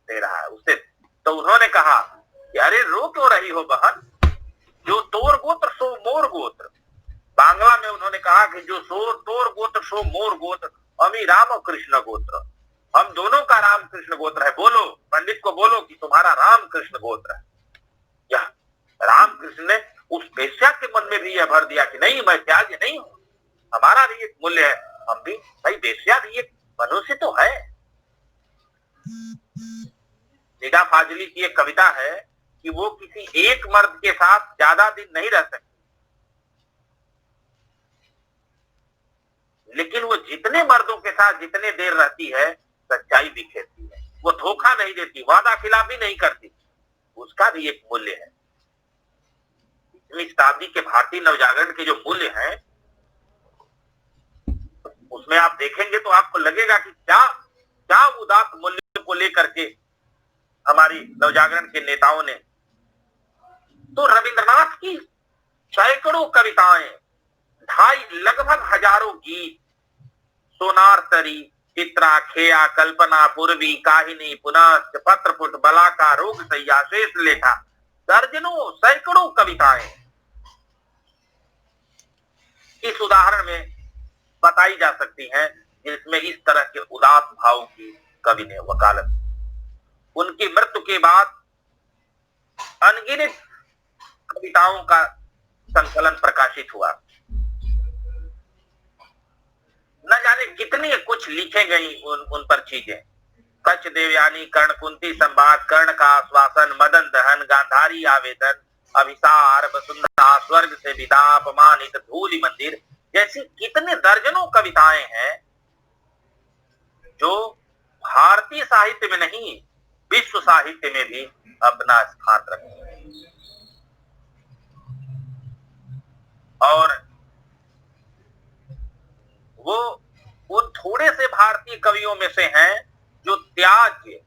Speaker 1: दे रहा है उससे। तो उन्होंने कहा कि अरे रो क्यों रही हो बहन, जो तोर गोत्र सो मोर गोत्र। बांग्ला में उन्होंने कहा कि जो तोर गोत्र सो मोर गोत्र, अमी राम और कृष्ण गोत्र, हम दोनों का राम कृष्ण गोत्र है। बोलो, पंडित को बोलो कि तुम्हारा राम कृष्ण गोत्र है। यह राम कृष्ण ने उस वेश्या के मन में भी यह भर दिया कि नहीं, मैं त्याज्य नहीं हूं, हमारा भी एक मूल्य है, हम भी भाई, वेश्या भी एक मनुष्य तो है। निगाह फाजली की एक कविता है कि वो किसी एक मर्द के साथ ज्यादा दिन नहीं रह सकती, लेकिन वो जितने मर्दों के साथ जितने देर रहती है सच्चाई बिखेरती है, वो धोखा नहीं देती, वादा खिलाफी नहीं करती, उसका भी एक मूल्य है। इतनी शताब्दी के भारतीय नवजागरण के जो मूल्य हैं उसमें आप देखेंगे तो आपको लगेगा कि क्या उदात्त मूल्यों को लेकर के हमारी नवजागरण के नेताओं ने। तो रविंद्रनाथ की सैकड़ों कविताएं, लगभग हजारों गीत, सोनार तरी, चित्रा, खेया, कल्पना, पूर्वी, काहिनी, पुनः, पत्रपुट, बलाका, रोग सैया, शेष लेखा, दर्जनों सैकड़ों कविताएं इस उदाहरण में बताई जा सकती हैं जिसमें इस तरह के उदात्त भाव की कवि ने वकालत। उनकी मृत्यु के बाद अनगिनत कविताओं का संकलन प्रकाशित हुआ, न जाने कितनी कुछ लिखे गई उन पर चीजें। कच्छ देवयानी, कर्ण कुंती संवाद, कर्ण का आश्वासन, मदन दहन, गांधारी आवेदन, अभिसार, वसुंधरा, स्वर्ग से विदा, अपमानित, धूलि मंदिर जैसी कितने दर्जनों कविताएं हैं जो
Speaker 2: भारतीय साहित्य में नहीं, विश्व साहित्य में भी अपना स्थान रखती है। और वो थोड़े से भारतीय कवियों में से हैं जो त्याज्य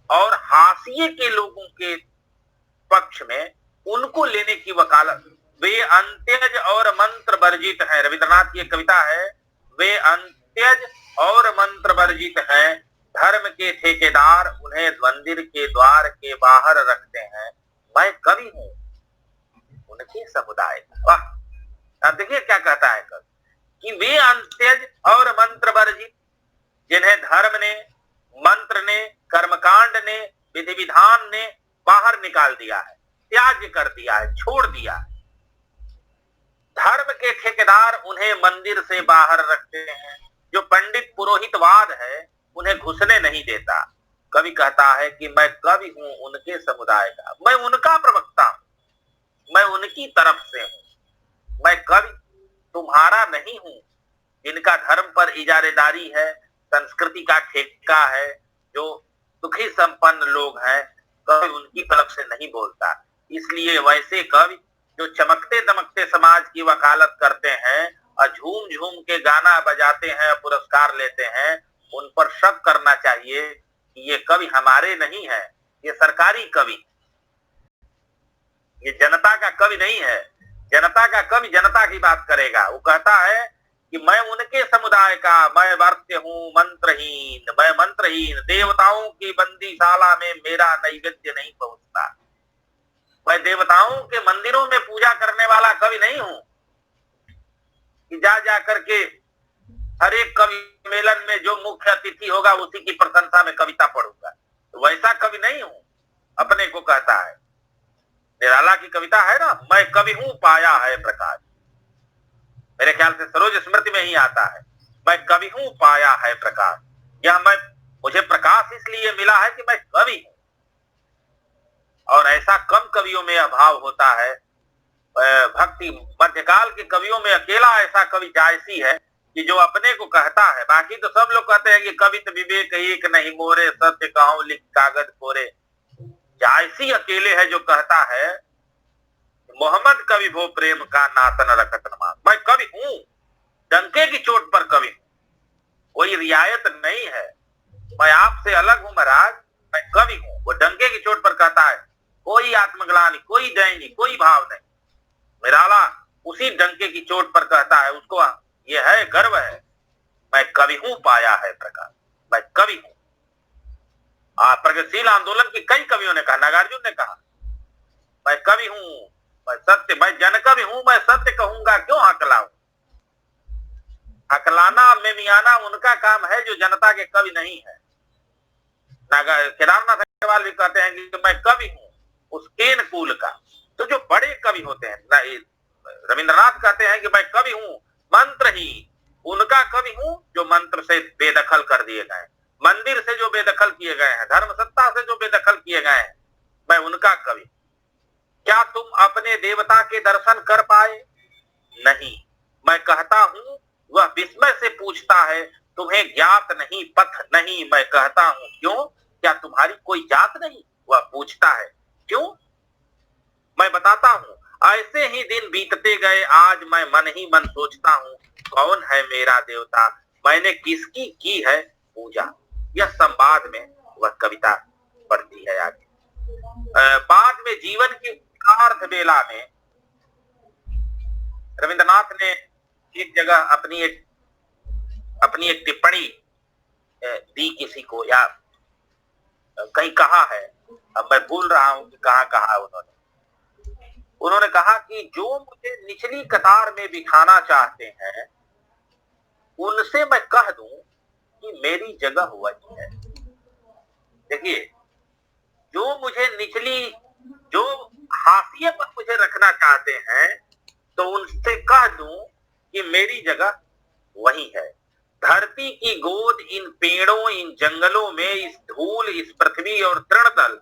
Speaker 2: और हाशिए के लोगों के पक्ष में उनको लेने की वकालत। वे अंत्यज और मंत्र वर्जित हैं। रविंद्रनाथ की एक कविता है, वे अंत्यज और मंत्र वर्जित हैं, धर्म के ठेकेदार उन्हें मंदिर के द्वार के बाहर रखते हैं, मैं कवि हूं उनके समुदाय का। वाह, अब देखिए क्या कहता है कवि कि वे अंत्यज और मंत्र वर्जित, जिन्हें धर्म ने, मंत्र ने, कर्मकांड ने, विधि विधान ने बाहर निकाल दिया है, त्याज्य कर दिया है, छोड़ दिया है। धर्म के ठेकेदार उन्हें मंदिर से बाहर रखते हैं। जो पंडित पुरोहितवाद है उन्हें घुसने नहीं देता। कवि कहता है कि मैं कवि हूं उनके समुदाय का, मैं उनका प्रवक्ता हूं, मैं उनकी तरफ से हूं। मैं कवि तुम्हारा नहीं हूं, जिनका धर्म पर इजारेदारी है, संस्कृति का ठेका है, जो सुखी संपन्न लोग हैं, कवि उनकी तरफ से नहीं बोलता। इसलिए वैसे कवि जो चमकते दमकते समाज की वकालत करते हैं और झूम झूम के गाना बजाते हैं, पुरस्कार लेते हैं, उन पर शक करना चाहिए कि ये कवि हमारे नहीं है, ये सरकारी कवि, ये जनता का कवि नहीं है। जनता का कवि जनता की बात करेगा। वो कहता है कि मैं उनके समुदाय का, मैं वर्त्य हूं मंत्रहीन, मैं मंत्रहीन, देवताओं की बंदीशाला में मेरा नैवेद्य नहीं पहुंचता। मैं देवताओं के मंदिरों में पूजा करने वाला कवि नहीं हूं कि जा करके हर एक कवि मेलन में जो मुख्य अतिथि होगा उसी की प्रशंसा में कविता पढ़ूंगा। तो वैसा कवि नहीं हूं, अपने को कहता है। निराला की कविता है ना, मैं कवि हूं पाया है प्रकाश, मेरे ख्याल से सरोज स्मृति में ही आता है, मैं कवि हूं पाया है प्रकाश। यह मुझे प्रकाश इसलिए मिला है कि मैं कवि हूं। और ऐसा कम कवियों में अभाव होता है। भक्ति मध्यकाल के कवियों में अकेला ऐसा कवि जायसी है कि जो अपने को कहता है। बाकी तो सब लोग कहते हैं कि कवित विवेक एक नहीं मोरे, सत्य कहूं लिख कागज कोरे। जायसी अकेले है जो कहता है मोहम्मद कवि भो प्रेम का नातन रखत मान, मैं कवि हूं, डंके की चोट पर कवि हूं, कोई रियायत नहीं है, मैं आपसे अलग हूं महाराज, मैं कवि हूं। वो डंके की चोट पर कहता है, कोई आत्मग्लानि, कोई दैनी, कोई भाव नहीं। निराला उसी डंके की चोट पर कहता है, उसको ये है, गर्व है, मैं कवि हूं पाया है प्रकाश, मैं कवि हूं। प्रगतिशील आंदोलन की कई कवियों ने कहा, नागार्जुन ने कहा मैं कवि हूं, मैं सत्य, मैं जन कवि हूं, मैं सत्य कहूंगा क्यों हकलाऊं। हकलाना मेमियाना उनका काम है जो जनता के कवि नहीं है। केदारनाथ अग्रवाल भी कहते हैं कि मैं कवि हूं उस केन कुल का। तो जो बड़े कवि होते हैं, रविंद्रनाथ कहते हैं कि मैं कवि हूं मंत्रहीन, उनका कवि हूं जो मंत्र से बेदखल कर दिए गए, मंदिर से जो बेदखल किए गए हैं, धर्म सत्ता से जो बेदखल किए गए हैं, मैं उनका कवि। क्या तुम अपने देवता के दर्शन कर पाए? नहीं। मैं कहता हूं, वह विस्मय से पूछता है, तुम्हें ज्ञात नहीं, पथ नहीं। मैं कहता हूं, क्यों? क्या तुम्हारी कोई जात नहीं? वह पूछता है, क्यों? मैं बताता हूं, ऐसे ही दिन बीतते गए, आज मैं मन ही मन सोचता हूं, कौन है मेरा देवता, मैंने किसकी की है पूजा। यह संवाद में वह कविता पढ़ती है आगे। बाद में जीवन की अर्थ बेला में रविंद्रनाथ ने एक जगह अपनी एक टिप्पणी दी किसी को, या कहीं कहा है, अब मैं भूल रहा हूं कि कहाँ कहा उन्होंने कहा कि जो मुझे निचली कतार में बिठाना चाहते हैं उनसे मैं कह दूं कि मेरी जगह वही है। देखिए, जो हाशिए पर मुझे रखना चाहते हैं तो उनसे कह दूं कि मेरी जगह वही है। धरती की गोद इन पेड़ों, इन जंगलों में, इस धूल, इस पृथ्वी और तृणतल,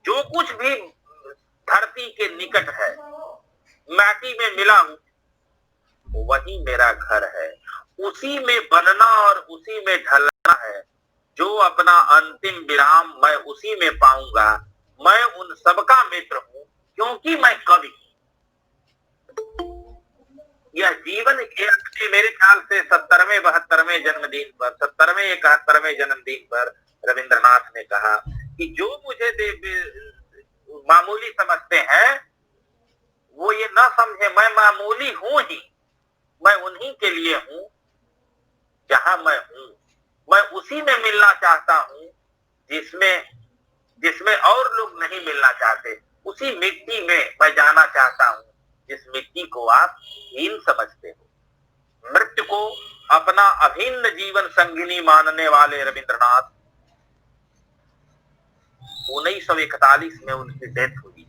Speaker 2: जो कुछ भी धरती के निकट है, माटी में मिला हूं, वही मेरा घर है। उसी में बनना और उसी में ढलना है। जो अपना अंतिम विराम मैं उसी में पाऊंगा। मैं उन सबका मित्र हूं क्योंकि मैं कवि। यह जीवन के अपने मेरे ख्याल से 70वें 72वें जन्मदिन पर 70वें 71वें जन्मदिन पर रविंद्रनाथ ने कहा कि जो मुझे मामूली समझते हैं वो ये ना समझे मैं मामूली हूं ही, मैं उन्हीं के लिए हूं जहां मैं हूं। मैं उसी में मिलना चाहता हूं जिसमें और लोग नहीं मिलना चाहते। उसी मिट्टी में मैं जाना चाहता हूं जिस मिट्टी को आप हीन समझते हो। मृत्यु को अपना अभिन्न जीवन संगिनी मानने वाले रविंद्रनाथ 1941 में उनकी डेथ हुई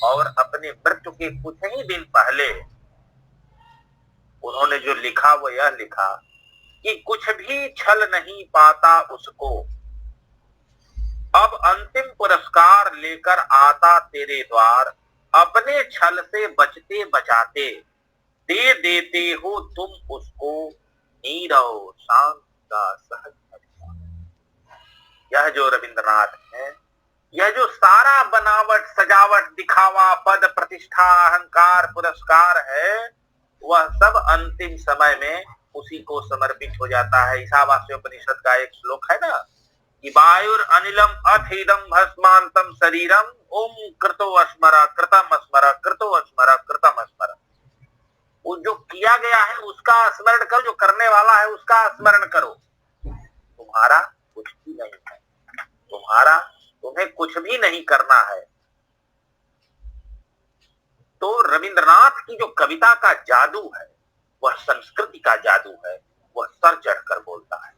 Speaker 2: और अपने मृत्यु के कुछ ही दिन पहले उन्होंने जो लिखा वो यह लिखा कि कुछ भी छल नहीं पाता उसको, अब अंतिम पुरस्कार लेकर आता तेरे द्वार, अपने छल से बचते बचाते दे देते हो तुम उसको नीरव शांत का सहज। यह जो रविंद्रनाथ है, यह जो सारा बनावट सजावट दिखावा पद प्रतिष्ठा अहंकार पुरस्कार है, वह सब अंतिम समय में उसी को समर्पित हो जाता है। ईशावास्योपनिषद का एक श्लोक है ना कि वायुर अनिलम अथीदम भस्मांतम शरीरम ओम कृतो अस्मरा कृतम अस्मरा कृतो अस्मरा कृतम अस्मरा। वो जो किया गया है उसका स्मरण करो, जो करने वाला है उसका स्मरण करो। तुम्हारा कुछ भी नहीं है, तुम्हें कुछ भी नहीं करना है। तो रविंद्रनाथ की जो कविता का जादू है वह संस्कृति का जादू है, वह सर चढ़कर बोलता है।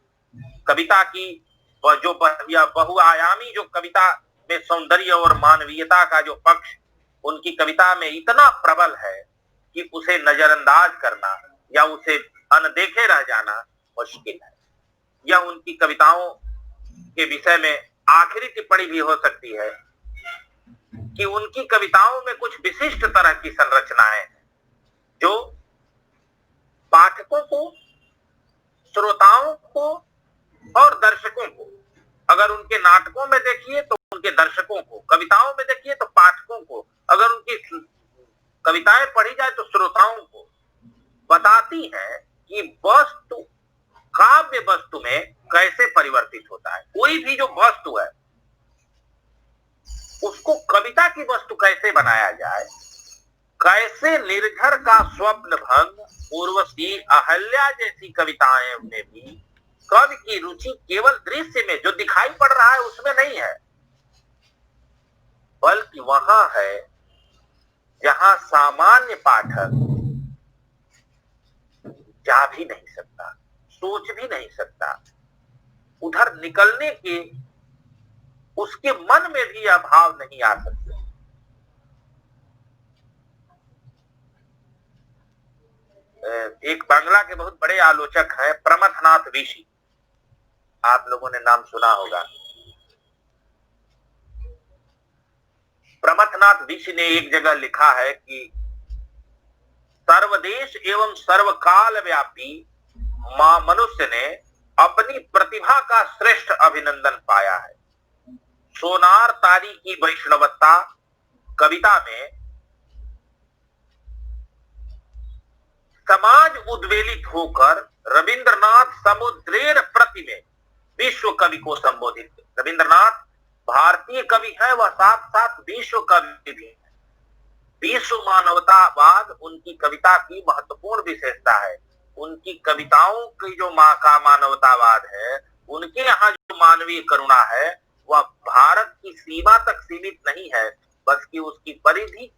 Speaker 2: कविता की जो बहुआयामी जो कविता में सौंदर्य और मानवीयता का जो पक्ष उनकी कविता में इतना प्रबल है कि उसे नजरअंदाज करना या उसे अनदेखे रह जाना मुश्किल है। यह उनकी कविताओं के विषय में आखिरी टिप्पणी भी हो सकती है कि उनकी कविताओं में कुछ विशिष्ट तरह की संरचनाएं हैं जो पाठकों को, श्रोताओं को और दर्शकों को, अगर उनके नाटकों में देखिए तो उनके दर्शकों को, कविताओं में देखिए तो पाठकों को, अगर उनकी कविताएं पढ़ी जाए तो श्रोताओं को, बताती है कि वस्तु काव्य वस्तु में कैसे परिवर्तित होता है। कोई भी जो वस्तु है उसको कविता की वस्तु कैसे बनाया जाए, कैसे निर्झर का स्वप्न भंग, उर्वशी, अहल्या जैसी कविताएं में भी कवि की रुचि केवल दृश्य में जो दिखाई पड़ रहा है उसमें नहीं है, बल्कि वहां है जहां सामान्य पाठक जा भी नहीं सकता, सोच भी नहीं सकता, उधर निकलने के उसके मन में भी यह भाव नहीं आ सकते। एक बांग्ला के बहुत बड़े आलोचक हैं प्रमथनाथ ऋषि, आप लोगों ने नाम सुना होगा। प्रमथनाथ ऋषि ने एक जगह लिखा है कि सर्वदेश एवं सर्वकाल व्यापी मनुष्य ने अपनी प्रतिभा का श्रेष्ठ अभिनंदन पाया है। सोनार तारी की वैष्णवता कविता में समाज उद्वेलित होकर रविंद्रनाथ समुद्रेर प्रति में विश्व कवि को संबोधित। रविंद्रनाथ भारतीय कवि है, वह साथ साथ विश्व कवि भी है। विश्व मानवतावाद उनकी कविता की महत्वपूर्ण विशेषता है। उनकी कविताओं की जो का मानवतावाद है, उनके यहाँ जो मानवीय करुणा है वह भारत की सीमा तक सीमित नहीं है, बल्कि उसकी परिधि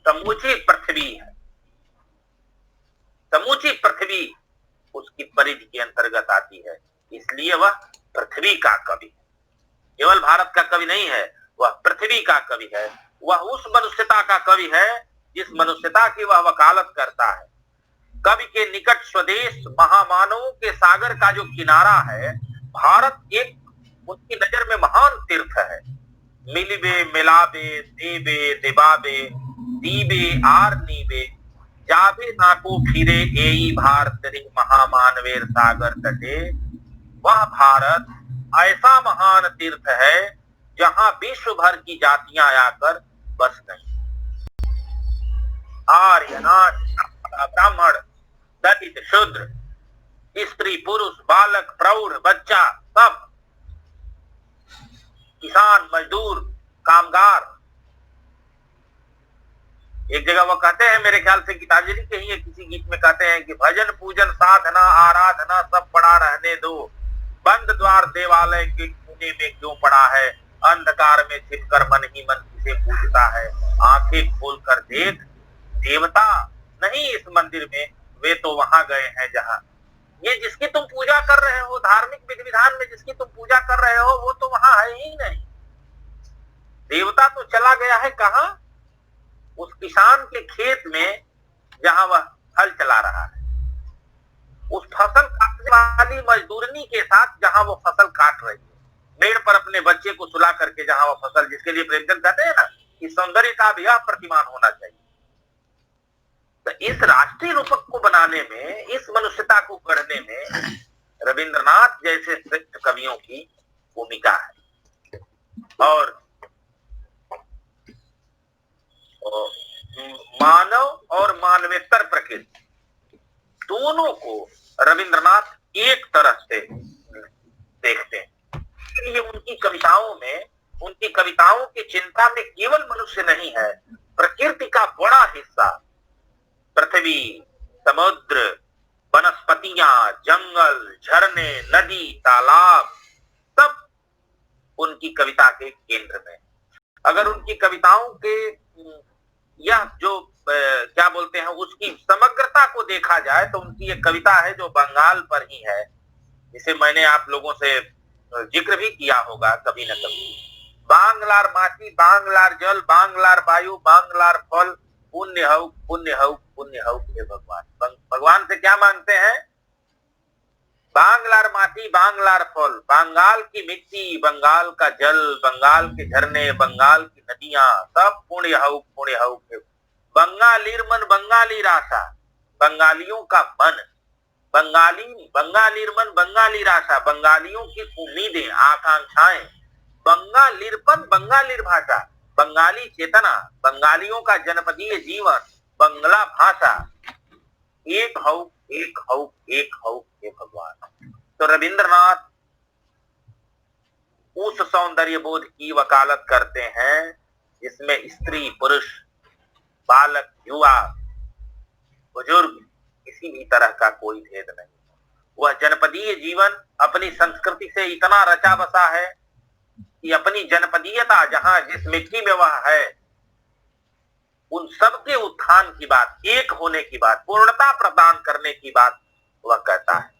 Speaker 2: समूची पृथ्वी है। समूची पृथ्वी उसकी परिधि के अंतर्गत आती है, इसलिए वह पृथ्वी का कवि है। केवल भारत का कवि नहीं है, वह पृथ्वी का कवि है। वह उस मनुष्यता का कवि है जिस मनुष्यता की वह वकालत करता है। कवि के निकट स्वदेश महामानवों के सागर का जो किनारा है, भारत एक उनकी नजर में महान तीर्थ है। मिलिबे मिलाबे देबे देबाबे दीबे आर नीबे जाबे नाको फिरे एई भारत रे महामानवेर सागर तटे वह भारत ऐसा महान तीर्थ है जहां विश्व भर की जातियां आकर बस गई। आर्य, नाथ, ब्राह्मण, दलित, शूद्र, स्त्री, पुरुष, बालक, प्रौढ़, बच्चा, सब, किसान, मजदूर, कामगार। एक जगह वो कहते हैं, मेरे ख्याल से गीतांजलि के ही किसी गीत में कहते हैं कि भजन पूजन साधना आराधना सब पड़ा रहने दो, बंद द्वार देवालय के कोने में क्यों पड़ा है, अंधकार में छिपकर मन ही मन किसे पूछता है, आंखें खोलकर देख देवता नहीं इस मंदिर में, वे तो वहां गए हैं जहां। ये जिसकी तुम पूजा कर रहे हो, धार्मिक विधि विधान में जिसकी तुम पूजा कर रहे हो, वो तो वहां है ही नहीं। देवता तो चला गया है कहां? उस किसान के खेत में जहां वह हल चला रहा है, उस फसल काटने वाली मजदूरनी के साथ जहां वो फसल काट रही है, मेड़ पर अपने बच्चे को सुला करके जहां वो फसल, जिसके लिए प्रेमचंद कहते हैं ना कि सौंदर्य का भी यह प्रतिमान होना चाहिए। तो इस राष्ट्रीय रूपक को बनाने में, इस मनुष्यता को गढ़ने में रविंद्रनाथ जैसे श्रेष्ठ कवियों की भूमिका है। और मानव और मानवेतर प्रकृति दोनों को रविंद्रनाथ एक तरह से देखते हैं। इसलिए उनकी कविताओं की चिंता में केवल मनुष्य नहीं है, प्रकृति का बड़ा हिस्सा, पृथ्वी, समुद्र, वनस्पतियां, जंगल, झरने, नदी, तालाब, सब उनकी कविता के केंद्र में। अगर उनकी कविताओं के यह जो क्या बोलते हैं उसकी समग्रता को देखा जाए तो उनकी एक कविता है जो बंगाल पर ही है, जिसे मैंने आप लोगों से जिक्र भी किया होगा कभी न कभी। बांगलार माटी, बांगलार जल, बांगलार वायु, बांगलार फल, पुण्य हौ पुण्य हौ पुण्य हौ हे भगवान। भगवान से क्या मांगते हैं? बांगलार माटी, बांगलार फल, बंगाल की मिट्टी, बंगाल का जल, बंगाल के झरने, बंगाल की नदियां, सब पुण्य हौ पुण्य हौ। बंगालीर मन बंगाली राशा, बंगालियों का मन, बंगालीर मन बंगाली राशा, बंगालियों की उम्मीदें, आकांक्षाएं, बंगालीरपन, बंगालीर भाषा, बंगाली चेतना, बंगालियों का जनपदीय जीवन, बंगला भाषा, एक हौ एक हौ एक हौ हे भगवान। तो रविंद्रनाथ उस सौंदर्य बोध की वकालत करते हैं जिसमें स्त्री, पुरुष, बालक, युवा, बुजुर्ग, किसी भी तरह का कोई भेद नहीं। वह जनपदीय जीवन अपनी संस्कृति से इतना रचा बसा है कि अपनी जनपदीयता, जहां जिस मिट्टी में वह है, उन सबके उत्थान की बात, एक होने की बात, पूर्णता प्रदान करने की बात वह कहता है।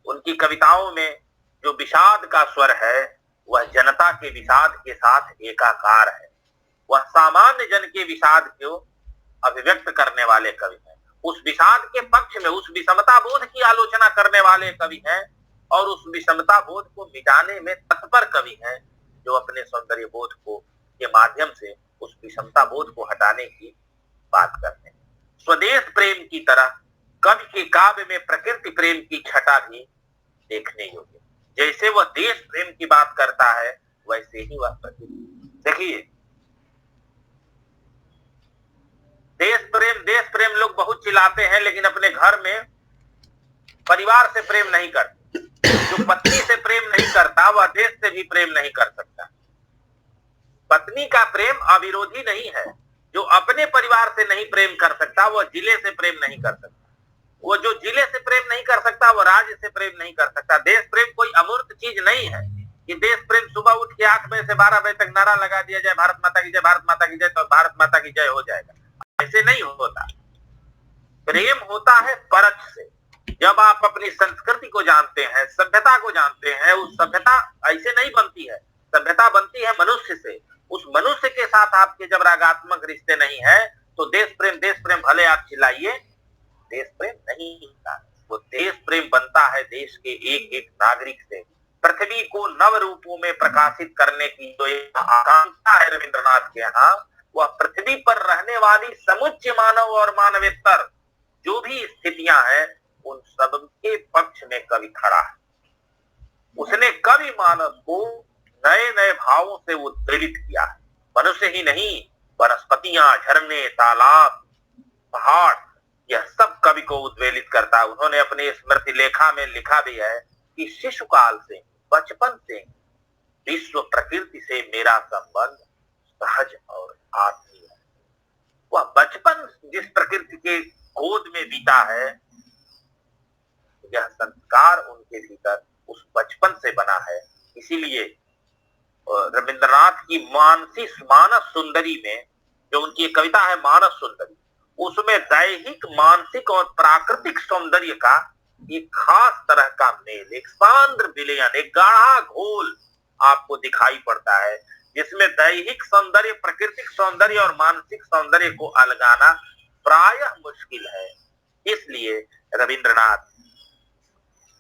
Speaker 2: उनकी कविताओं में जो विषाद का स्वर है वह जनता के विषाद के साथ एकाकार है। वह सामान्य जन के विषाद को अभिव्यक्त करने वाले कवि हैं। उस विषाद के पक्ष में उस विषमता बोध की आलोचना करने वाले कवि हैं और उस विषमता बोध को मिटाने में तत्पर कवि हैं, जो अपने सौंदर्य बोध को के माध्यम से उस विषमता बोध को हटाने की बात करते हैं। स्वदेश प्रेम की तरह कवि के काव्य में प्रकृति प्रेम की छटा भी देखने योग्य। जैसे वह देश प्रेम की बात करता है वैसे ही वह प्रकृति। देखिए, देश प्रेम लोग बहुत चिल्लाते हैं, लेकिन अपने घर में परिवार से प्रेम नहीं करते। जो पत्नी से प्रेम नहीं करता वह देश से भी प्रेम नहीं कर सकता। पत्नी का प्रेम अविरोधी नहीं है। जो अपने परिवार से नहीं प्रेम कर सकता वह जिले से प्रेम नहीं कर सकता। वो जो जिले से प्रेम नहीं कर सकता वो राज्य से प्रेम नहीं कर सकता। देश प्रेम कोई अमूर्त चीज नहीं है कि देश प्रेम सुबह उठ के 8 बजे से 12 बजे तक नारा लगा दिया जाए भारत माता की जय, भारत माता की जय, तो भारत माता की जय हो जाएगा। ऐसे नहीं होता। प्रेम होता है परख से। जब आप अपनी संस्कृति को जानते हैं, सभ्यता को जानते हैं, उस सभ्यता ऐसे नहीं बनती है। सभ्यता बनती है मनुष्य से। उस मनुष्य के साथ आपके जब रागात्मक रिश्ते नहीं है तो देश प्रेम भले आप चिल्लाइए, देश प्रेम नहीं होता। वो देश प्रेम बनता है देश के एक एक नागरिक से। पृथ्वी को नव रूपों में प्रकाशित करने की जो आकांक्षा है रविंद्रनाथ के यहाँ, वह पृथ्वी पर रहने वाली समुच्चय मानव और मानवेतर जो भी स्थितियां हैं उन सब के पक्ष में कवि खड़ा है। उसने कवि मानस को नए नए भावों से उद्वेलित किया है। मनुष्य ही नहीं, वनस्पतियां, झरने, तालाब, पहाड़, यह सब कवि को उद्वेलित करता है। उन्होंने अपनी स्मृति लेखा में लिखा भी है कि शिशुकाल से, बचपन से विश्व प्रकृति से मेरा संबंध सहज और आत्मीय है। वह बचपन जिस प्रकृति के गोद में बीता है, यह संस्कार उनके भीतर उस बचपन से बना है। इसीलिए रविंद्रनाथ की मानस सुंदरी में, जो उनकी एक कविता है मानस सुंदरी, उसमें दैहिक, मानसिक और प्राकृतिक सौंदर्य का एक खास तरह का मेल, एक सांद्र विलयन, एक गाढ़ा घोल आपको दिखाई पड़ता है, जिसमें दैहिक सौंदर्य, प्राकृतिक सौंदर्य और मानसिक सौंदर्य को अलगाना प्रायः मुश्किल है। इसलिए रविंद्रनाथ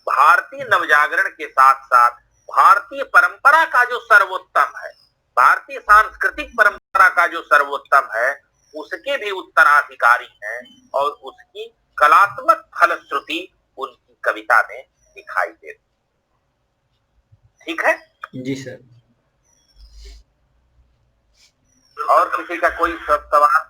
Speaker 2: भारतीय नवजागरण के साथ साथ भारतीय परंपरा का जो सर्वोत्तम है, भारतीय सांस्कृतिक परंपरा का जो सर्वोत्तम है, उसके भी उत्तराधिकारी हैं और उसकी कलात्मक फलश्रुति उनकी कविता में दिखाई देती। ठीक है
Speaker 3: जी सर।
Speaker 2: और किसी का कोई सवाल?